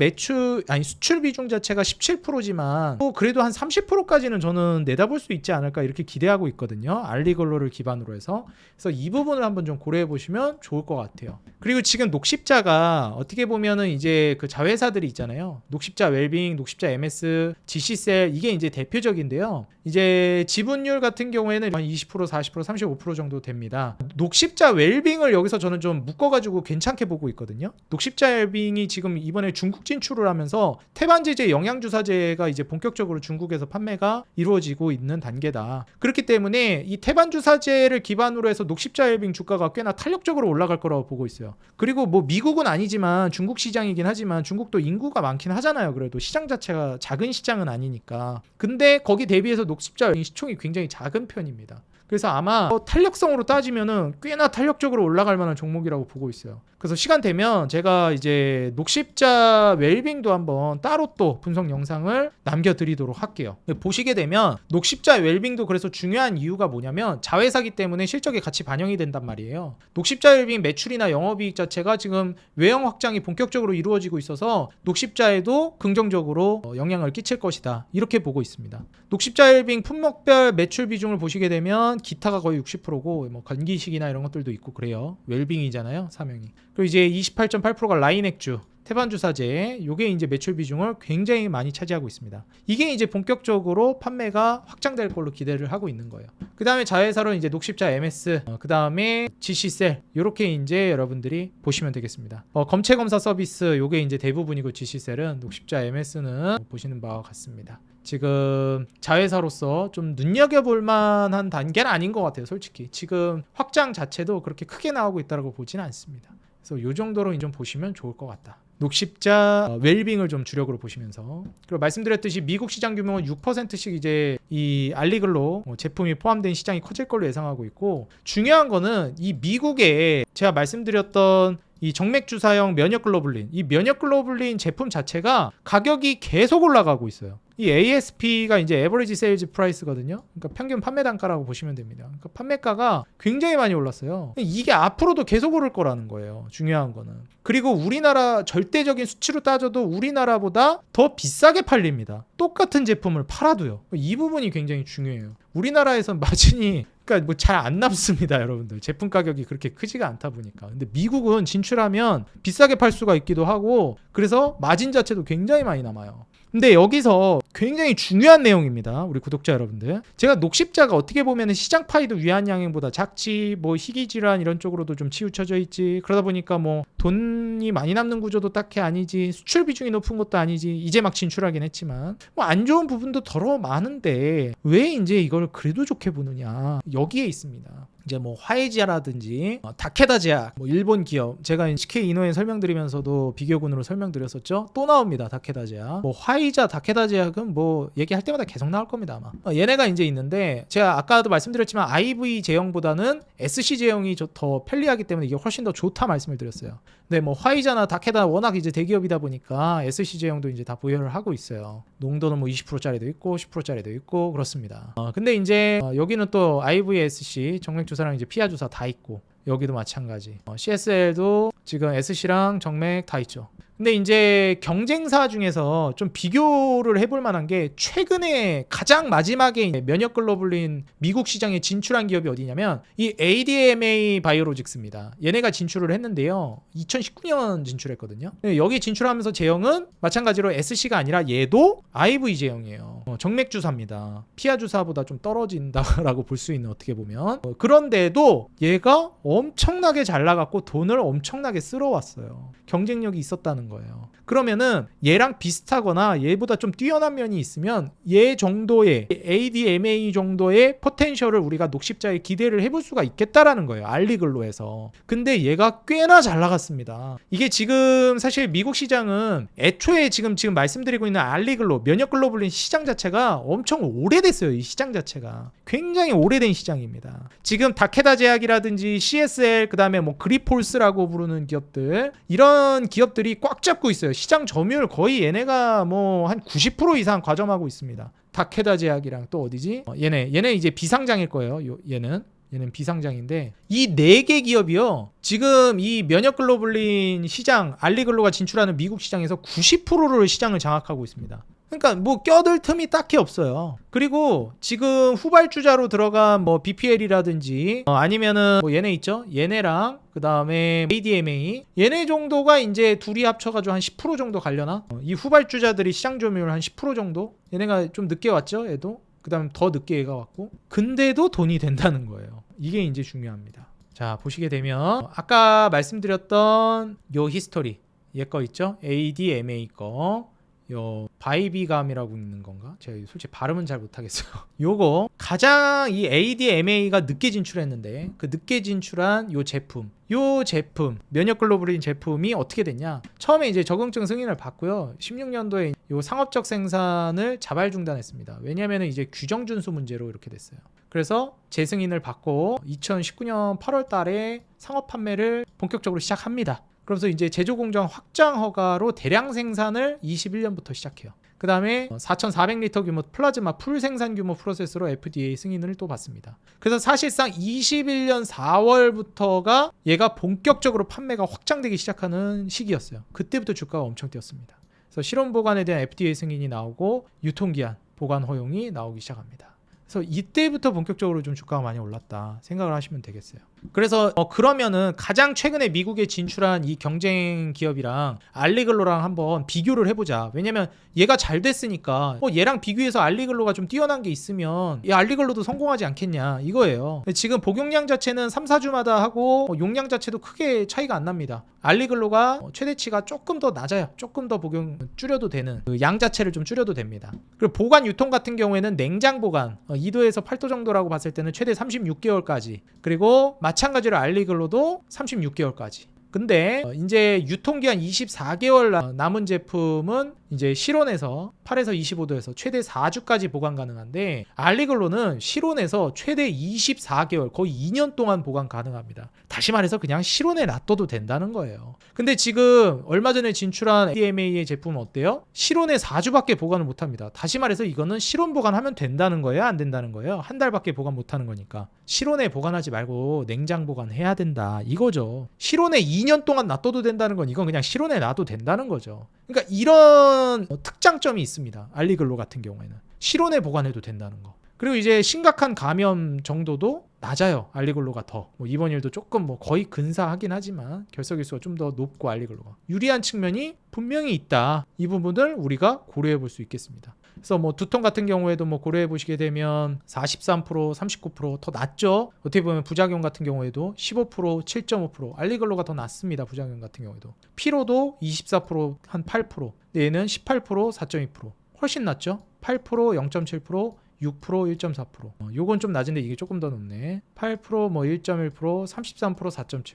수출 비중 자체가 17%지만 그래도 한 30%까지는 저는 내다볼 수 있지 않을까 이렇게 기대하고 있거든요. 알리글로를 기반으로 해서. 그래서 이 부분을 한번 좀 고려해 보시면 좋을 것 같아요. 그리고 지금 녹십자가 어떻게 보면은 이제 그 자회사들이 있잖아요. 녹십자 웰빙, 녹십자 MS, GC셀 이게 이제 대표적인데요. 이제 지분율 같은 경우에는 한 20%, 40%, 35% 정도 됩니다. 녹십자 웰빙을 여기서 저는 좀 묶어가지고 괜찮게 보고 있거든요. 녹십자 웰빙이 지금 이번에 중국 진출을 하면서 태반제제 영양주사제가 이제 본격적으로 중국에서 판매가 이루어지고 있는 단계다. 그렇기 때문에 이 태반주사제를 기반으로 해서 녹십자 웰빙 주가가 꽤나 탄력적으로 올라갈 거라고 보고 있어요. 그리고 뭐 미국은 아니지만 중국 시장이긴 하지만 중국도 인구가 많긴 하잖아요. 그래도 시장 자체가 작은 시장은 아니니까. 근데 거기 대비해서 녹십자 웰빙 시총이 굉장히 작은 편입니다. 그래서 아마 탄력성으로 따지면은 꽤나 탄력적으로 올라갈 만한 종목이라고 보고 있어요. 그래서 시간 되면 제가 이제 녹십자 웰빙도 한번 따로 또 분석 영상을 남겨드리도록 할게요. 보시게 되면 녹십자 웰빙도 그래서 중요한 이유가 뭐냐면 자회사기 때문에 실적에 같이 반영이 된단 말이에요. 녹십자 웰빙 매출이나 영업이익 자체가 지금 외형 확장이 본격적으로 이루어지고 있어서 녹십자에도 긍정적으로 영향을 끼칠 것이다. 이렇게 보고 있습니다. 녹십자 웰빙 품목별 매출 비중을 보시게 되면 기타가 거의 60%고 뭐 건기식이나 이런 것들도 있고 그래요. 웰빙이잖아요, 사명이. 그리고 이제 28.8%가 라인액주, 태반주사제, 요게 이제 매출 비중을 굉장히 많이 차지하고 있습니다. 이게 이제 본격적으로 판매가 확장될 걸로 기대를 하고 있는 거예요. 그 다음에 자회사로 이제 녹십자 MS, 그 다음에 GC셀, 요렇게 이제 여러분들이 보시면 되겠습니다. 검체검사 서비스, 요게 이제 대부분이고 GC셀은, 녹십자 MS는 보시는 바와 같습니다. 지금 자회사로서 좀 눈여겨볼 만한 단계는 아닌 것 같아요. 솔직히 지금 확장 자체도 그렇게 크게 나오고 있다고 보지는 않습니다. 그래서 이 정도로 좀 보시면 좋을 것 같다. 녹십자 웰빙을 좀 주력으로 보시면서, 그리고 말씀드렸듯이 미국 시장 규모는 6%씩 이제 이 알리글로 제품이 포함된 시장이 커질 걸로 예상하고 있고, 중요한 거는 이 미국에 제가 말씀드렸던 이 정맥주사형 면역글로불린, 이 면역글로불린 제품 자체가 가격이 계속 올라가고 있어요. 이 ASP가 이제 에버리지 세일즈 프라이스거든요. 그러니까 평균 판매 단가라고 보시면 됩니다. 그러니까 판매가가 굉장히 많이 올랐어요. 이게 앞으로도 계속 오를 거라는 거예요. 중요한 거는. 그리고 우리나라 절대적인 수치로 따져도 우리나라보다 더 비싸게 팔립니다. 똑같은 제품을 팔아도요. 이 부분이 굉장히 중요해요. 우리나라에선 마진이 그러니까 뭐 잘 안 남습니다, 여러분들. 제품 가격이 그렇게 크지가 않다 보니까. 근데 미국은 진출하면 비싸게 팔 수가 있기도 하고, 그래서 마진 자체도 굉장히 많이 남아요. 근데 여기서 굉장히 중요한 내용입니다, 우리 구독자 여러분들. 제가 녹십자가 어떻게 보면 시장 파이도 위안양행보다 작지, 뭐 희귀질환 이런 쪽으로도 좀 치우쳐져 있지, 그러다 보니까 뭐 돈이 많이 남는 구조도 딱히 아니지, 수출 비중이 높은 것도 아니지, 이제 막 진출하긴 했지만 뭐 안 좋은 부분도 더러 많은데 왜 이제 이걸 그래도 좋게 보느냐, 여기에 있습니다. 이제 뭐 화이자라든지 다케다 제약, 뭐 일본 기업, 제가 CK 이노에 설명드리면서도 비교군으로 설명드렸었죠. 또 나옵니다, 다케다 제약. 뭐 화이자, 다케다 제약은 뭐 얘기할 때마다 계속 나올 겁니다, 아마. 얘네가 이제 있는데, 제가 아까도 말씀드렸지만 IV 제형보다는 SC 제형이 더 편리하기 때문에 이게 훨씬 더 좋다 말씀을 드렸어요. 근데 뭐 화이자나 다케다 워낙 이제 대기업이다 보니까 SC 제형도 이제 다 보유를 하고 있어요. 농도는 뭐 20%짜리도 있고 10%짜리도 있고 그렇습니다. 근데 이제 여기는 또 IVSC 정맥주사랑 이제 피하주사 다 있고, 여기도 마찬가지. CSL도 지금 SC랑 정맥 다 있죠. 근데 이제 경쟁사 중에서 좀 비교를 해볼 만한 게, 최근에 가장 마지막에 면역글로불린 미국 시장에 진출한 기업이 어디냐면 이 ADMA 바이오로직스입니다. 얘네가 진출을 했는데요, 2019년 진출했거든요. 여기 진출하면서 제형은 마찬가지로 SC가 아니라 얘도 IV 제형이에요. 정맥주사입니다. 피하주사보다 좀 떨어진다라고 볼 수 있는, 어떻게 보면. 그런데도 얘가 엄청나게 잘 나갔고 돈을 엄청나게 쓸어왔어요. 경쟁력이 있었다는 거예요. 그러면은 얘랑 비슷하거나 얘보다 좀 뛰어난 면이 있으면 얘 정도의 ADMA 정도의 포텐셜을 우리가 녹십자에 기대를 해볼 수가 있겠다라는 거예요, 알리글로에서. 근데 얘가 꽤나 잘 나갔습니다. 이게 지금 사실 미국 시장은 애초에 지금 말씀드리고 있는 알리글로, 면역글로불린 시장 자체가 엄청 오래됐어요. 이 시장 자체가 굉장히 오래된 시장입니다. 지금 다케다 제약이라든지 CSL, 그 다음에 뭐 그리폴스라고 부르는 기업들, 이런 기업들이 꽉 잡고 있어요. 시장 점유율 거의 얘네가 뭐 한 90% 이상 과점하고 있습니다. 다케다 제약이랑 또 어디지? 얘네 이제 비상장일 거예요. 얘는 얘는 비상장인데 이 4개 기업이요. 지금 이 면역글로불린 시장 알리글로가 진출하는 미국 시장에서 90%를 시장을 장악하고 있습니다. 그러니까 뭐 껴들 틈이 딱히 없어요. 그리고 지금 후발주자로 들어간 뭐 BPL이라든지 아니면은 뭐 얘네 있죠? 얘네랑 그 다음에 ADMA 얘네 정도가 이제 둘이 합쳐가지고 한 10% 정도 가려나? 이 후발주자들이 시장 점유율 한 10% 정도? 얘네가 좀 늦게 왔죠? 얘도? 그 다음 더 늦게 얘가 왔고 근데도 돈이 된다는 거예요. 이게 이제 중요합니다. 자 보시게 되면 아까 말씀드렸던 요 히스토리 얘 거 있죠? ADMA 거 요 바이비감이라고 있는 건가? 제가 솔직히 발음은 잘 못하겠어요. 요거 가장 이 ADMA가 늦게 진출했는데 그 늦게 진출한 요 제품 면역글로불린 제품이 어떻게 됐냐? 처음에 이제 적응증 승인을 받고요. 16년도에 요 상업적 생산을 자발 중단했습니다. 왜냐하면 이제 규정 준수 문제로 이렇게 됐어요. 그래서 재승인을 받고 2019년 8월 달에 상업 판매를 본격적으로 시작합니다. 그래서 이제 제조 공장 확장 허가로 대량 생산을 21년부터 시작해요. 그 다음에 4,400리터 규모 플라즈마 풀 생산 규모 프로세스로 FDA 승인을 또 받습니다. 그래서 사실상 21년 4월부터가 얘가 본격적으로 판매가 확장되기 시작하는 시기였어요. 그때부터 주가가 엄청 뛰었습니다. 그래서 실온 보관에 대한 FDA 승인이 나오고 유통기한 보관 허용이 나오기 시작합니다. 그래서 이때부터 본격적으로 좀 주가가 많이 올랐다 생각을 하시면 되겠어요. 그래서 그러면은 가장 최근에 미국에 진출한 이 경쟁 기업이랑 알리글로랑 한번 비교를 해보자. 왜냐면 얘가 잘 됐으니까 얘랑 비교해서 알리글로가 좀 뛰어난 게 있으면 이 알리글로도 성공하지 않겠냐 이거예요. 지금 복용량 자체는 3, 4주마다 하고 용량 자체도 크게 차이가 안 납니다. 알리글로가 최대치가 조금 더 낮아요. 조금 더 복용 줄여도 되는 그 양 자체를 좀 줄여도 됩니다. 그리고 보관 유통 같은 경우에는 냉장 보관 2도에서 8도 정도라고 봤을 때는 최대 36개월까지 그리고 마찬가지로 알리글로도 36개월까지. 근데 이제 유통기한 24개월 남은 제품은 이제 실온에서 8에서 25도에서 최대 4주까지 보관 가능한데 알리글로는 실온에서 최대 24개월 거의 2년 동안 보관 가능합니다. 다시 말해서 그냥 실온에 놔둬도 된다는 거예요. 근데 지금 얼마 전에 진출한 ADMA의 제품은 어때요? 실온에 4주밖에 보관을 못합니다. 다시 말해서 이거는 실온 보관하면 된다는 거예요? 안 된다는 거예요? 한 달밖에 보관 못하는 거니까 실온에 보관하지 말고 냉장 보관해야 된다 이거죠. 실온에 2년 동안 놔둬도 된다는 건 이건 그냥 실온에 놔도 된다는 거죠. 그러니까 이런 특장점이 있습니다. 알리글로 같은 경우에는 실온에 보관해도 된다는 거. 그리고 이제 심각한 감염 정도도 낮아요. 알리글로가 더 입원율도 조금 거의 근사하긴 하지만 결석일수가 좀 더 높고 알리글로가 유리한 측면이 분명히 있다. 이 부분을 우리가 고려해 볼 수 있겠습니다. 그래서 두통 같은 경우에도 고려해 보시게 되면 43%, 39%더 낮죠. 어떻게 보면 부작용 같은 경우에도 15%, 7.5% 알리글로가 더 낮습니다. 부작용 같은 경우에도 피로도 24%, 한 8%. 근데 얘는 18%, 4.2% 훨씬 낮죠. 8%, 0.7%, 6%, 1.4%. 요건 좀 낮은데 이게 조금 더 높네. 8%, 1.1%, 33%, 4.7%.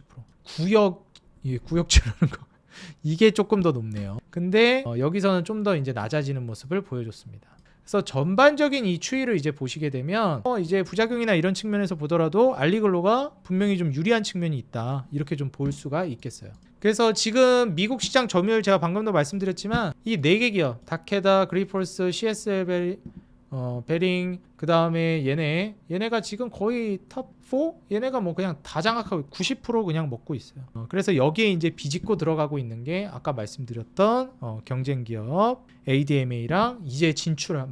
구역 치르는 거. 이게 조금 더 높네요. 근데 여기서는 좀 더 이제 낮아지는 모습을 보여줬습니다. 그래서 전반적인 이 추이를 이제 보시게 되면 이제 부작용이나 이런 측면에서 보더라도 알리글로가 분명히 좀 유리한 측면이 있다. 이렇게 좀 볼 수가 있겠어요. 그래서 지금 미국 시장 점유율 제가 방금도 말씀드렸지만 이 4개 기업 다케다, 그리폴스, CSL 베링 그 다음에 얘네가 지금 거의 탑4? 얘네가 그냥 다 장악하고 90% 그냥 먹고 있어요. 그래서 여기에 이제 비집고 들어가고 있는 게 아까 말씀드렸던 경쟁 기업 ADMA랑 이제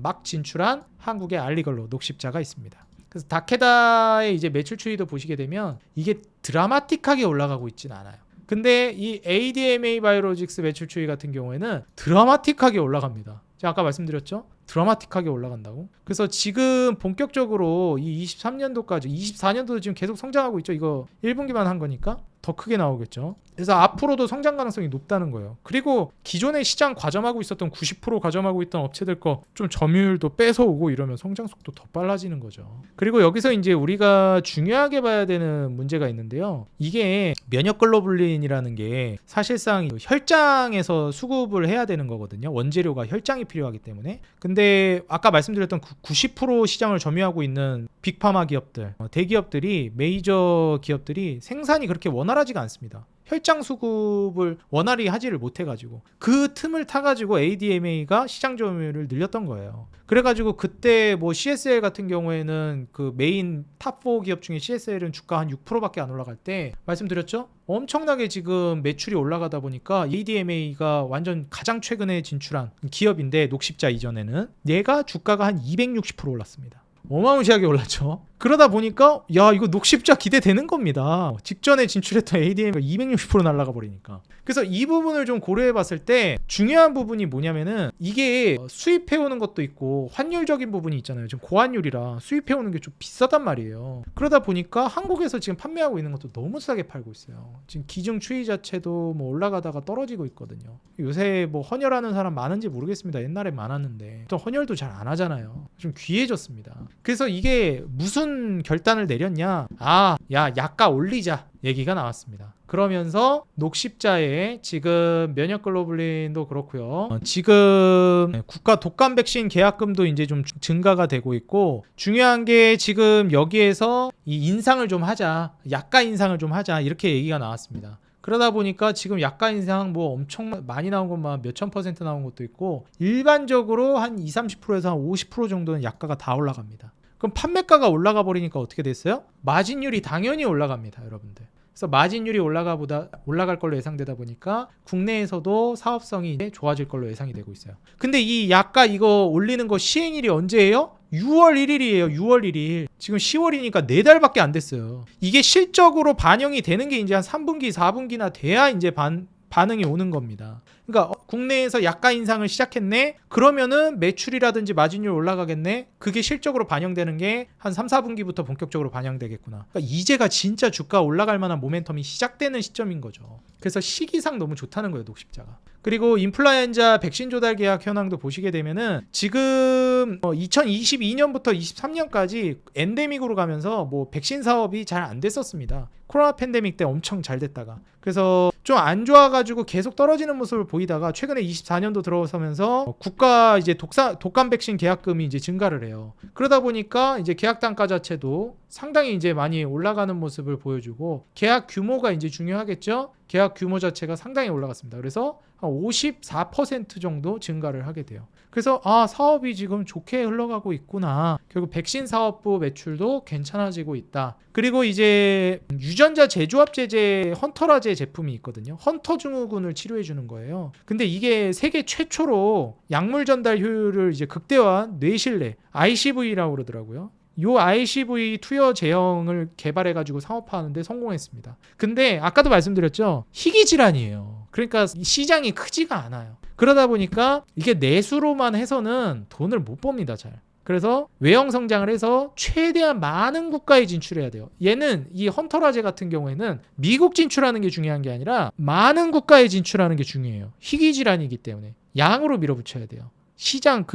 막 진출한 한국의 알리글로 녹십자가 있습니다. 그래서 다케다의 이제 매출 추이도 보시게 되면 이게 드라마틱하게 올라가고 있진 않아요. 근데 이 ADMA 바이오로직스 매출 추이 같은 경우에는 드라마틱하게 올라갑니다. 제가 아까 말씀드렸죠? 드라마틱하게 올라간다고. 그래서 지금 본격적으로 이 23년도까지 24년도도 지금 계속 성장하고 있죠. 이거 1분기만 한 거니까 더 크게 나오겠죠. 그래서 앞으로도 성장 가능성이 높다는 거예요. 그리고 기존에 시장 과점하고 있었던 90% 과점하고 있던 업체들 거 좀 점유율도 뺏어오고 이러면 성장 속도 더 빨라지는 거죠. 그리고 여기서 이제 우리가 중요하게 봐야 되는 문제가 있는데요. 이게 면역글로불린이라는 게 사실상 혈장에서 수급을 해야 되는 거거든요. 원재료가 혈장이 필요하기 때문에. 근데 아까 말씀드렸던 90% 시장을 점유하고 있는 빅파마 기업들, 대기업들이 메이저 기업들이 생산이 그렇게 원활하지가 않습니다. 혈장 수급을 원활히 하지를 못해가지고 그 틈을 타가지고 ADMA가 시장 점유율을 늘렸던 거예요. 그래가지고 그때 뭐 CSL 같은 경우에는 그 메인 탑4 기업 중에 CSL은 주가 한 6%밖에 안 올라갈 때 말씀드렸죠? 엄청나게 지금 매출이 올라가다 보니까 ADMA가 완전 가장 최근에 진출한 기업인데 녹십자 이전에는 얘가 주가가 한 260% 올랐습니다. 어마무시하게 올랐죠. 그러다 보니까 야 이거 녹십자 기대되는 겁니다. 직전에 진출했던 ADM가 260% 날아가 버리니까. 그래서 이 부분을 좀 고려해 봤을 때 중요한 부분이 뭐냐면은 이게 수입해오는 것도 있고 환율적인 부분이 있잖아요. 지금 고환율이라 수입해오는 게 좀 비싸단 말이에요. 그러다 보니까 한국에서 지금 판매하고 있는 것도 너무 싸게 팔고 있어요. 지금 기중 추이 자체도 뭐 올라가다가 떨어지고 있거든요. 요새 뭐 헌혈하는 사람 많은지 모르겠습니다. 옛날에 많았는데 또 헌혈도 잘 안 하잖아요. 좀 귀해졌습니다. 그래서 이게 무슨 결단을 내렸냐? 야 약가 올리자 얘기가 나왔습니다. 그러면서 녹십자에 지금 면역글로불린도 그렇고요. 지금 국가 독감 백신 계약금도 이제 좀 증가가 되고 있고 중요한 게 지금 여기에서 이 인상을 좀 하자. 약가 인상을 좀 하자. 이렇게 얘기가 나왔습니다. 그러다 보니까 지금 약가 인상 뭐 엄청 많이 나온 것만 몇천 % 나온 것도 있고 일반적으로 한 20-30%에서 한 50% 정도는 약가가 다 올라갑니다. 그럼 판매가가 올라가 버리니까 어떻게 됐어요? 마진율이 당연히 올라갑니다, 여러분들. 그래서 마진율이 올라갈 걸로 예상되다 보니까 국내에서도 사업성이 좋아질 걸로 예상이 되고 있어요. 근데 이 약가 이거 올리는 거 시행일이 언제예요? 6월 1일이에요. 6월 1일. 지금 10월이니까 4달밖에 안 됐어요. 이게 실적으로 반영이 되는 게 이제 한 3분기, 4분기나 돼야 이제 반응이 오는 겁니다. 그러니까 국내에서 약가 인상을 시작했네. 그러면은 매출이라든지 마진율 올라가겠네. 그게 실적으로 반영되는 게 한 3, 4분기부터 본격적으로 반영되겠구나. 그러니까 이제가 진짜 주가 올라갈 만한 모멘텀이 시작되는 시점인 거죠. 그래서 시기상 너무 좋다는 거예요, 녹십자가. 그리고 인플루엔자 백신 조달 계약 현황도 보시게 되면은 지금 2022년부터 23년까지 엔데믹으로 가면서 뭐 백신 사업이 잘 안 됐었습니다. 코로나 팬데믹 때 엄청 잘 됐다가 그래서 좀 안 좋아가지고 계속 떨어지는 모습을 보이다가 최근에 24년도 들어서면서 국가 이제 독감 백신 계약금이 이제 증가를 해요. 그러다 보니까 이제 계약 단가 자체도 상당히 이제 많이 올라가는 모습을 보여주고 계약 규모가 이제 중요하겠죠. 계약 규모 자체가 상당히 올라갔습니다. 그래서 한 54% 정도 증가를 하게 돼요. 그래서 사업이 지금 좋게 흘러가고 있구나. 결국 백신 사업부 매출도 괜찮아지고 있다. 그리고 이제 유전자 제조합 제제 헌터라제 제품이 있거든요. 헌터 증후군을 치료해 주는 거예요. 근데 이게 세계 최초로 약물 전달 효율을 이제 극대화한 뇌실내 ICV라고 그러더라고요. 요 ICV 투여 제형을 개발해가지고 상업화하는데 성공했습니다. 근데 아까도 말씀드렸죠. 희귀 질환이에요. 그러니까 시장이 크지가 않아요. 그러다 보니까 이게 내수로만 해서는 돈을 못 법니다, 잘. 그래서 외형 성장을 해서 최대한 많은 국가에 진출해야 돼요. 얘는 이 헌터라제 같은 경우에는 미국 진출하는 게 중요한 게 아니라 많은 국가에 진출하는 게 중요해요. 희귀 질환이기 때문에 양으로 밀어붙여야 돼요. 시장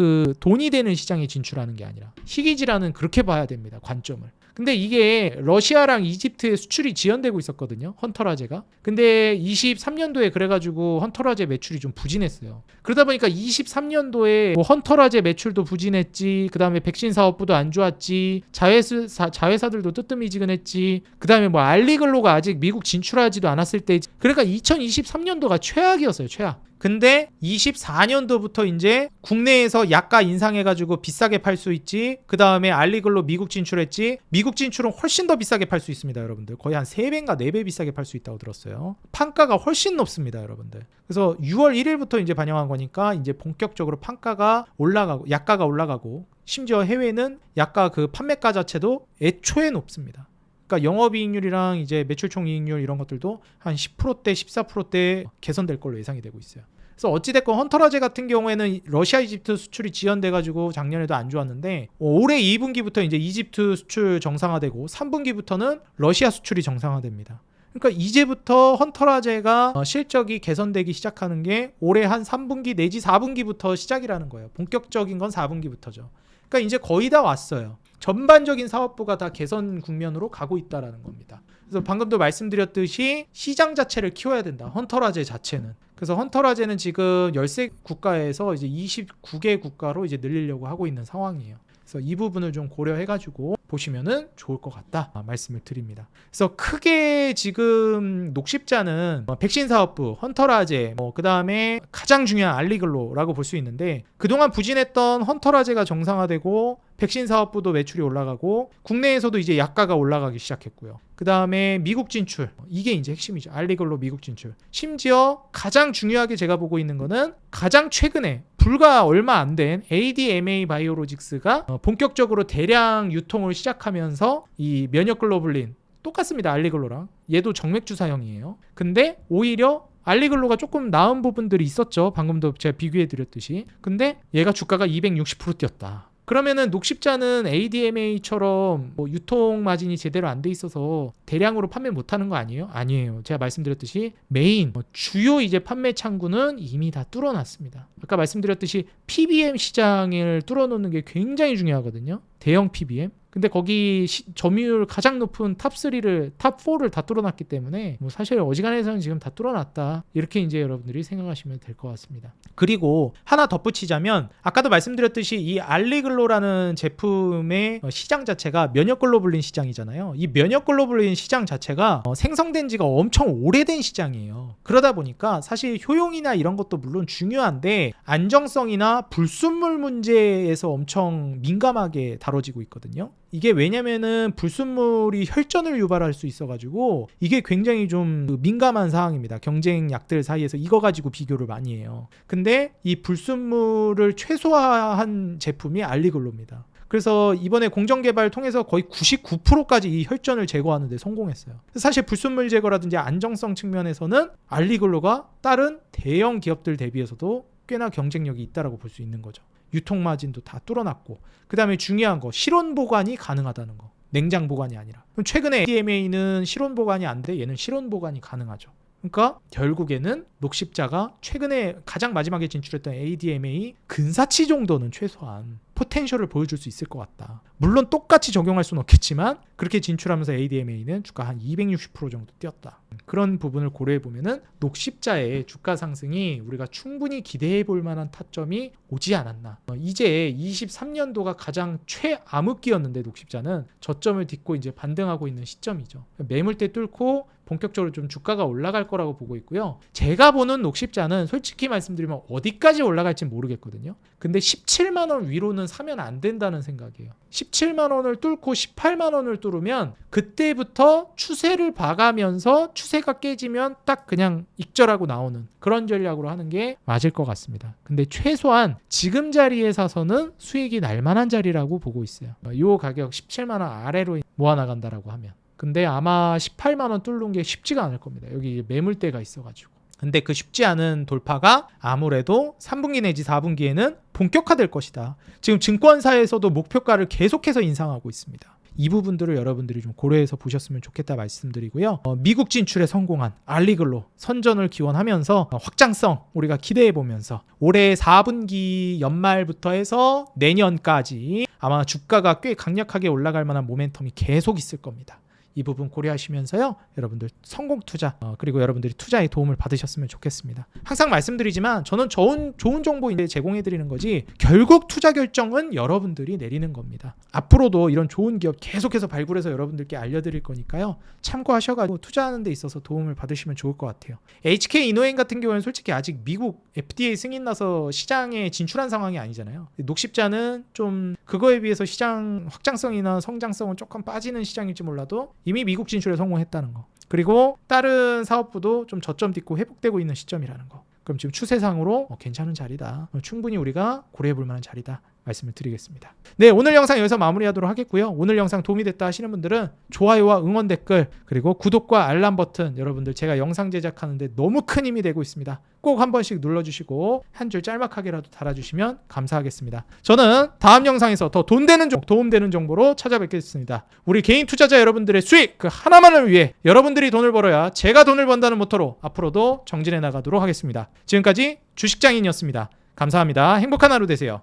돈이 되는 시장에 진출하는 게 아니라 희귀 질환은 그렇게 봐야 됩니다. 관점을. 근데 이게 러시아랑 이집트에 수출이 지연되고 있었거든요. 헌터라제가. 근데 23년도에 그래가지고 헌터라제 매출이 좀 부진했어요. 그러다 보니까 23년도에 뭐 헌터라제 매출도 부진했지. 그 다음에 백신 사업부도 안 좋았지. 자회사들도 뜨뜻미지근했지. 그 다음에 뭐 알리글로가 아직 미국 진출하지도 않았을 때. 그러니까 2023년도가 최악이었어요. 최악. 근데 24년도부터 이제 국내에서 약가 인상해가지고 비싸게 팔 수 있지. 그 다음에 알리글로 미국 진출했지. 미국 진출은 훨씬 더 비싸게 팔 수 있습니다, 여러분들. 거의 한 3배인가 4배 비싸게 팔 수 있다고 들었어요. 판가가 훨씬 높습니다, 여러분들. 그래서 6월 1일부터 이제 반영한 거니까 이제 본격적으로 판가가 올라가고 약가가 올라가고 심지어 해외는 약가 그 판매가 자체도 애초에 높습니다. 그러니까 영업이익률이랑 이제 매출총이익률 이런 것들도 한 10%대, 14%대 개선될 걸로 예상이 되고 있어요. 그래서 어찌됐건 헌터라제 같은 경우에는 러시아, 이집트 수출이 지연돼가지고 작년에도 안 좋았는데 올해 2분기부터 이제 이집트 수출 정상화되고 3분기부터는 러시아 수출이 정상화됩니다. 그러니까 이제부터 헌터라제가 실적이 개선되기 시작하는 게 올해 한 3분기 내지 4분기부터 시작이라는 거예요. 본격적인 건 4분기부터죠. 그러니까 이제 거의 다 왔어요. 전반적인 사업부가 다 개선 국면으로 가고 있다라는 겁니다. 그래서 방금도 말씀드렸듯이 시장 자체를 키워야 된다. 헌터라제 자체는. 그래서 헌터라제는 지금 13국가에서 이제 29개 국가로 이제 늘리려고 하고 있는 상황이에요. 그래서 이 부분을 좀 고려해가지고 보시면은 좋을 것 같다 말씀을 드립니다. 그래서 크게 지금 녹십자는 백신 사업부, 헌터라제, 그 다음에 가장 중요한 알리글로라고 볼 수 있는데, 그동안 부진했던 헌터라제가 정상화되고 백신 사업부도 매출이 올라가고 국내에서도 이제 약가가 올라가기 시작했고요. 그 다음에 미국 진출, 이게 이제 핵심이죠. 알리글로 미국 진출. 심지어 가장 중요하게 제가 보고 있는 거는 가장 최근에 불과 얼마 안 된 ADMA 바이오로직스가 본격적으로 대량 유통을 시작하면서 이 면역글로불린 똑같습니다. 알리글로랑 얘도 정맥주사형이에요. 근데 오히려 알리글로가 조금 나은 부분들이 있었죠. 방금도 제가 비교해 드렸듯이. 근데 얘가 주가가 260% 뛰었다. 그러면은 녹십자는 ADMA처럼 유통 마진이 제대로 안 돼 있어서 대량으로 판매 못하는 거 아니에요? 아니에요. 제가 말씀드렸듯이 메인 주요 이제 판매 창구는 이미 다 뚫어놨습니다. 아까 말씀드렸듯이 PBM 시장을 뚫어놓는 게 굉장히 중요하거든요. 대형 PBM. 근데 거기 점유율 가장 높은 탑3를 탑4를 다 뚫어놨기 때문에 사실 어지간해서는 지금 다 뚫어놨다, 이렇게 이제 여러분들이 생각하시면 될 것 같습니다. 그리고 하나 덧붙이자면 아까도 말씀드렸듯이 이 알리글로라는 제품의 시장 자체가 면역글로불린 시장이잖아요. 이 면역글로불린 시장 자체가 생성된 지가 엄청 오래된 시장이에요. 그러다 보니까 사실 효용이나 이런 것도 물론 중요한데 안정성이나 불순물 문제에서 엄청 민감하게 다뤄지고 있거든요. 이게 왜냐면은 불순물이 혈전을 유발할 수 있어가지고 이게 굉장히 좀 민감한 사항입니다. 경쟁 약들 사이에서 이거 가지고 비교를 많이 해요. 근데 이 불순물을 최소화한 제품이 알리글로입니다. 그래서 이번에 공정개발 통해서 거의 99%까지 이 혈전을 제거하는 데 성공했어요. 사실 불순물 제거라든지 안정성 측면에서는 알리글로가 다른 대형 기업들 대비해서도 꽤나 경쟁력이 있다라고 볼 수 있는 거죠. 유통 마진도 다 뚫어놨고, 그 다음에 중요한 거 실온 보관이 가능하다는 거. 냉장 보관이 아니라. 그럼 최근에 ADMA는 실온 보관이 안 돼, 얘는 실온 보관이 가능하죠. 그러니까 결국에는 녹십자가 최근에 가장 마지막에 진출했던 ADMA 근사치 정도는 최소한 포텐셜을 보여줄 수 있을 것 같다. 물론 똑같이 적용할 수는 없겠지만 그렇게 진출하면서 ADMA는 주가 한 260% 정도 뛰었다. 그런 부분을 고려해 보면은 녹십자의 주가 상승이 우리가 충분히 기대해 볼 만한 타점이 오지 않았나. 이제 23년도가 가장 최암흑기였는데 녹십자는 저점을 딛고 이제 반등하고 있는 시점이죠. 매물대 뚫고 본격적으로 좀 주가가 올라갈 거라고 보고 있고요. 제가 보는 녹십자는 솔직히 말씀드리면 어디까지 올라갈지 모르겠거든요. 근데 17만 원 위로는 사면 안 된다는 생각이에요. 17만 원을 뚫고 18만 원을 뚫으면 그때부터 추세를 봐가면서 추세가 깨지면 딱 그냥 익절하고 나오는 그런 전략으로 하는 게 맞을 것 같습니다. 근데 최소한 지금 자리에 사서는 수익이 날 만한 자리라고 보고 있어요. 이 가격 17만 원 아래로 모아나간다라고 하면. 근데 아마 18만 원 뚫는 게 쉽지가 않을 겁니다. 여기 매물대가 있어가지고. 근데 그 쉽지 않은 돌파가 아무래도 3분기 내지 4분기에는 본격화될 것이다. 지금 증권사에서도 목표가를 계속해서 인상하고 있습니다. 이 부분들을 여러분들이 좀 고려해서 보셨으면 좋겠다 말씀드리고요. 미국 진출에 성공한 알리글로 선전을 기원하면서 확장성 우리가 기대해보면서 올해 4분기 연말부터 해서 내년까지 아마 주가가 꽤 강력하게 올라갈 만한 모멘텀이 계속 있을 겁니다. 이 부분 고려하시면서요, 여러분들 성공 투자 그리고 여러분들이 투자에 도움을 받으셨으면 좋겠습니다. 항상 말씀드리지만 저는 좋은 정보 제공해드리는 거지 결국 투자 결정은 여러분들이 내리는 겁니다. 앞으로도 이런 좋은 기업 계속해서 발굴해서 여러분들께 알려드릴 거니까요, 참고하셔가지고 투자하는 데 있어서 도움을 받으시면 좋을 것 같아요. HK 이노엔인 같은 경우는 솔직히 아직 미국 FDA 승인 나서 시장에 진출한 상황이 아니잖아요. 녹십자는 좀 그거에 비해서 시장 확장성이나 성장성은 조금 빠지는 시장일지 몰라도 이미 미국 진출에 성공했다는 거. 그리고 다른 사업부도 좀 저점 딛고 회복되고 있는 시점이라는 거. 그럼 지금 추세상으로 괜찮은 자리다. 충분히 우리가 고려해 볼 만한 자리다. 말씀을 드리겠습니다. 네, 오늘 영상 여기서 마무리하도록 하겠고요. 오늘 영상 도움이 됐다 하시는 분들은 좋아요와 응원 댓글 그리고 구독과 알람 버튼 여러분들 제가 영상 제작하는데 너무 큰 힘이 되고 있습니다. 꼭 한 번씩 눌러주시고 한 줄 짤막하게라도 달아주시면 감사하겠습니다. 저는 다음 영상에서 더 도움되는 정보로 찾아뵙겠습니다. 우리 개인 투자자 여러분들의 수익 그 하나만을 위해 여러분들이 돈을 벌어야 제가 돈을 번다는 모토로 앞으로도 정진해 나가도록 하겠습니다. 지금까지 주식장인이었습니다. 감사합니다. 행복한 하루 되세요.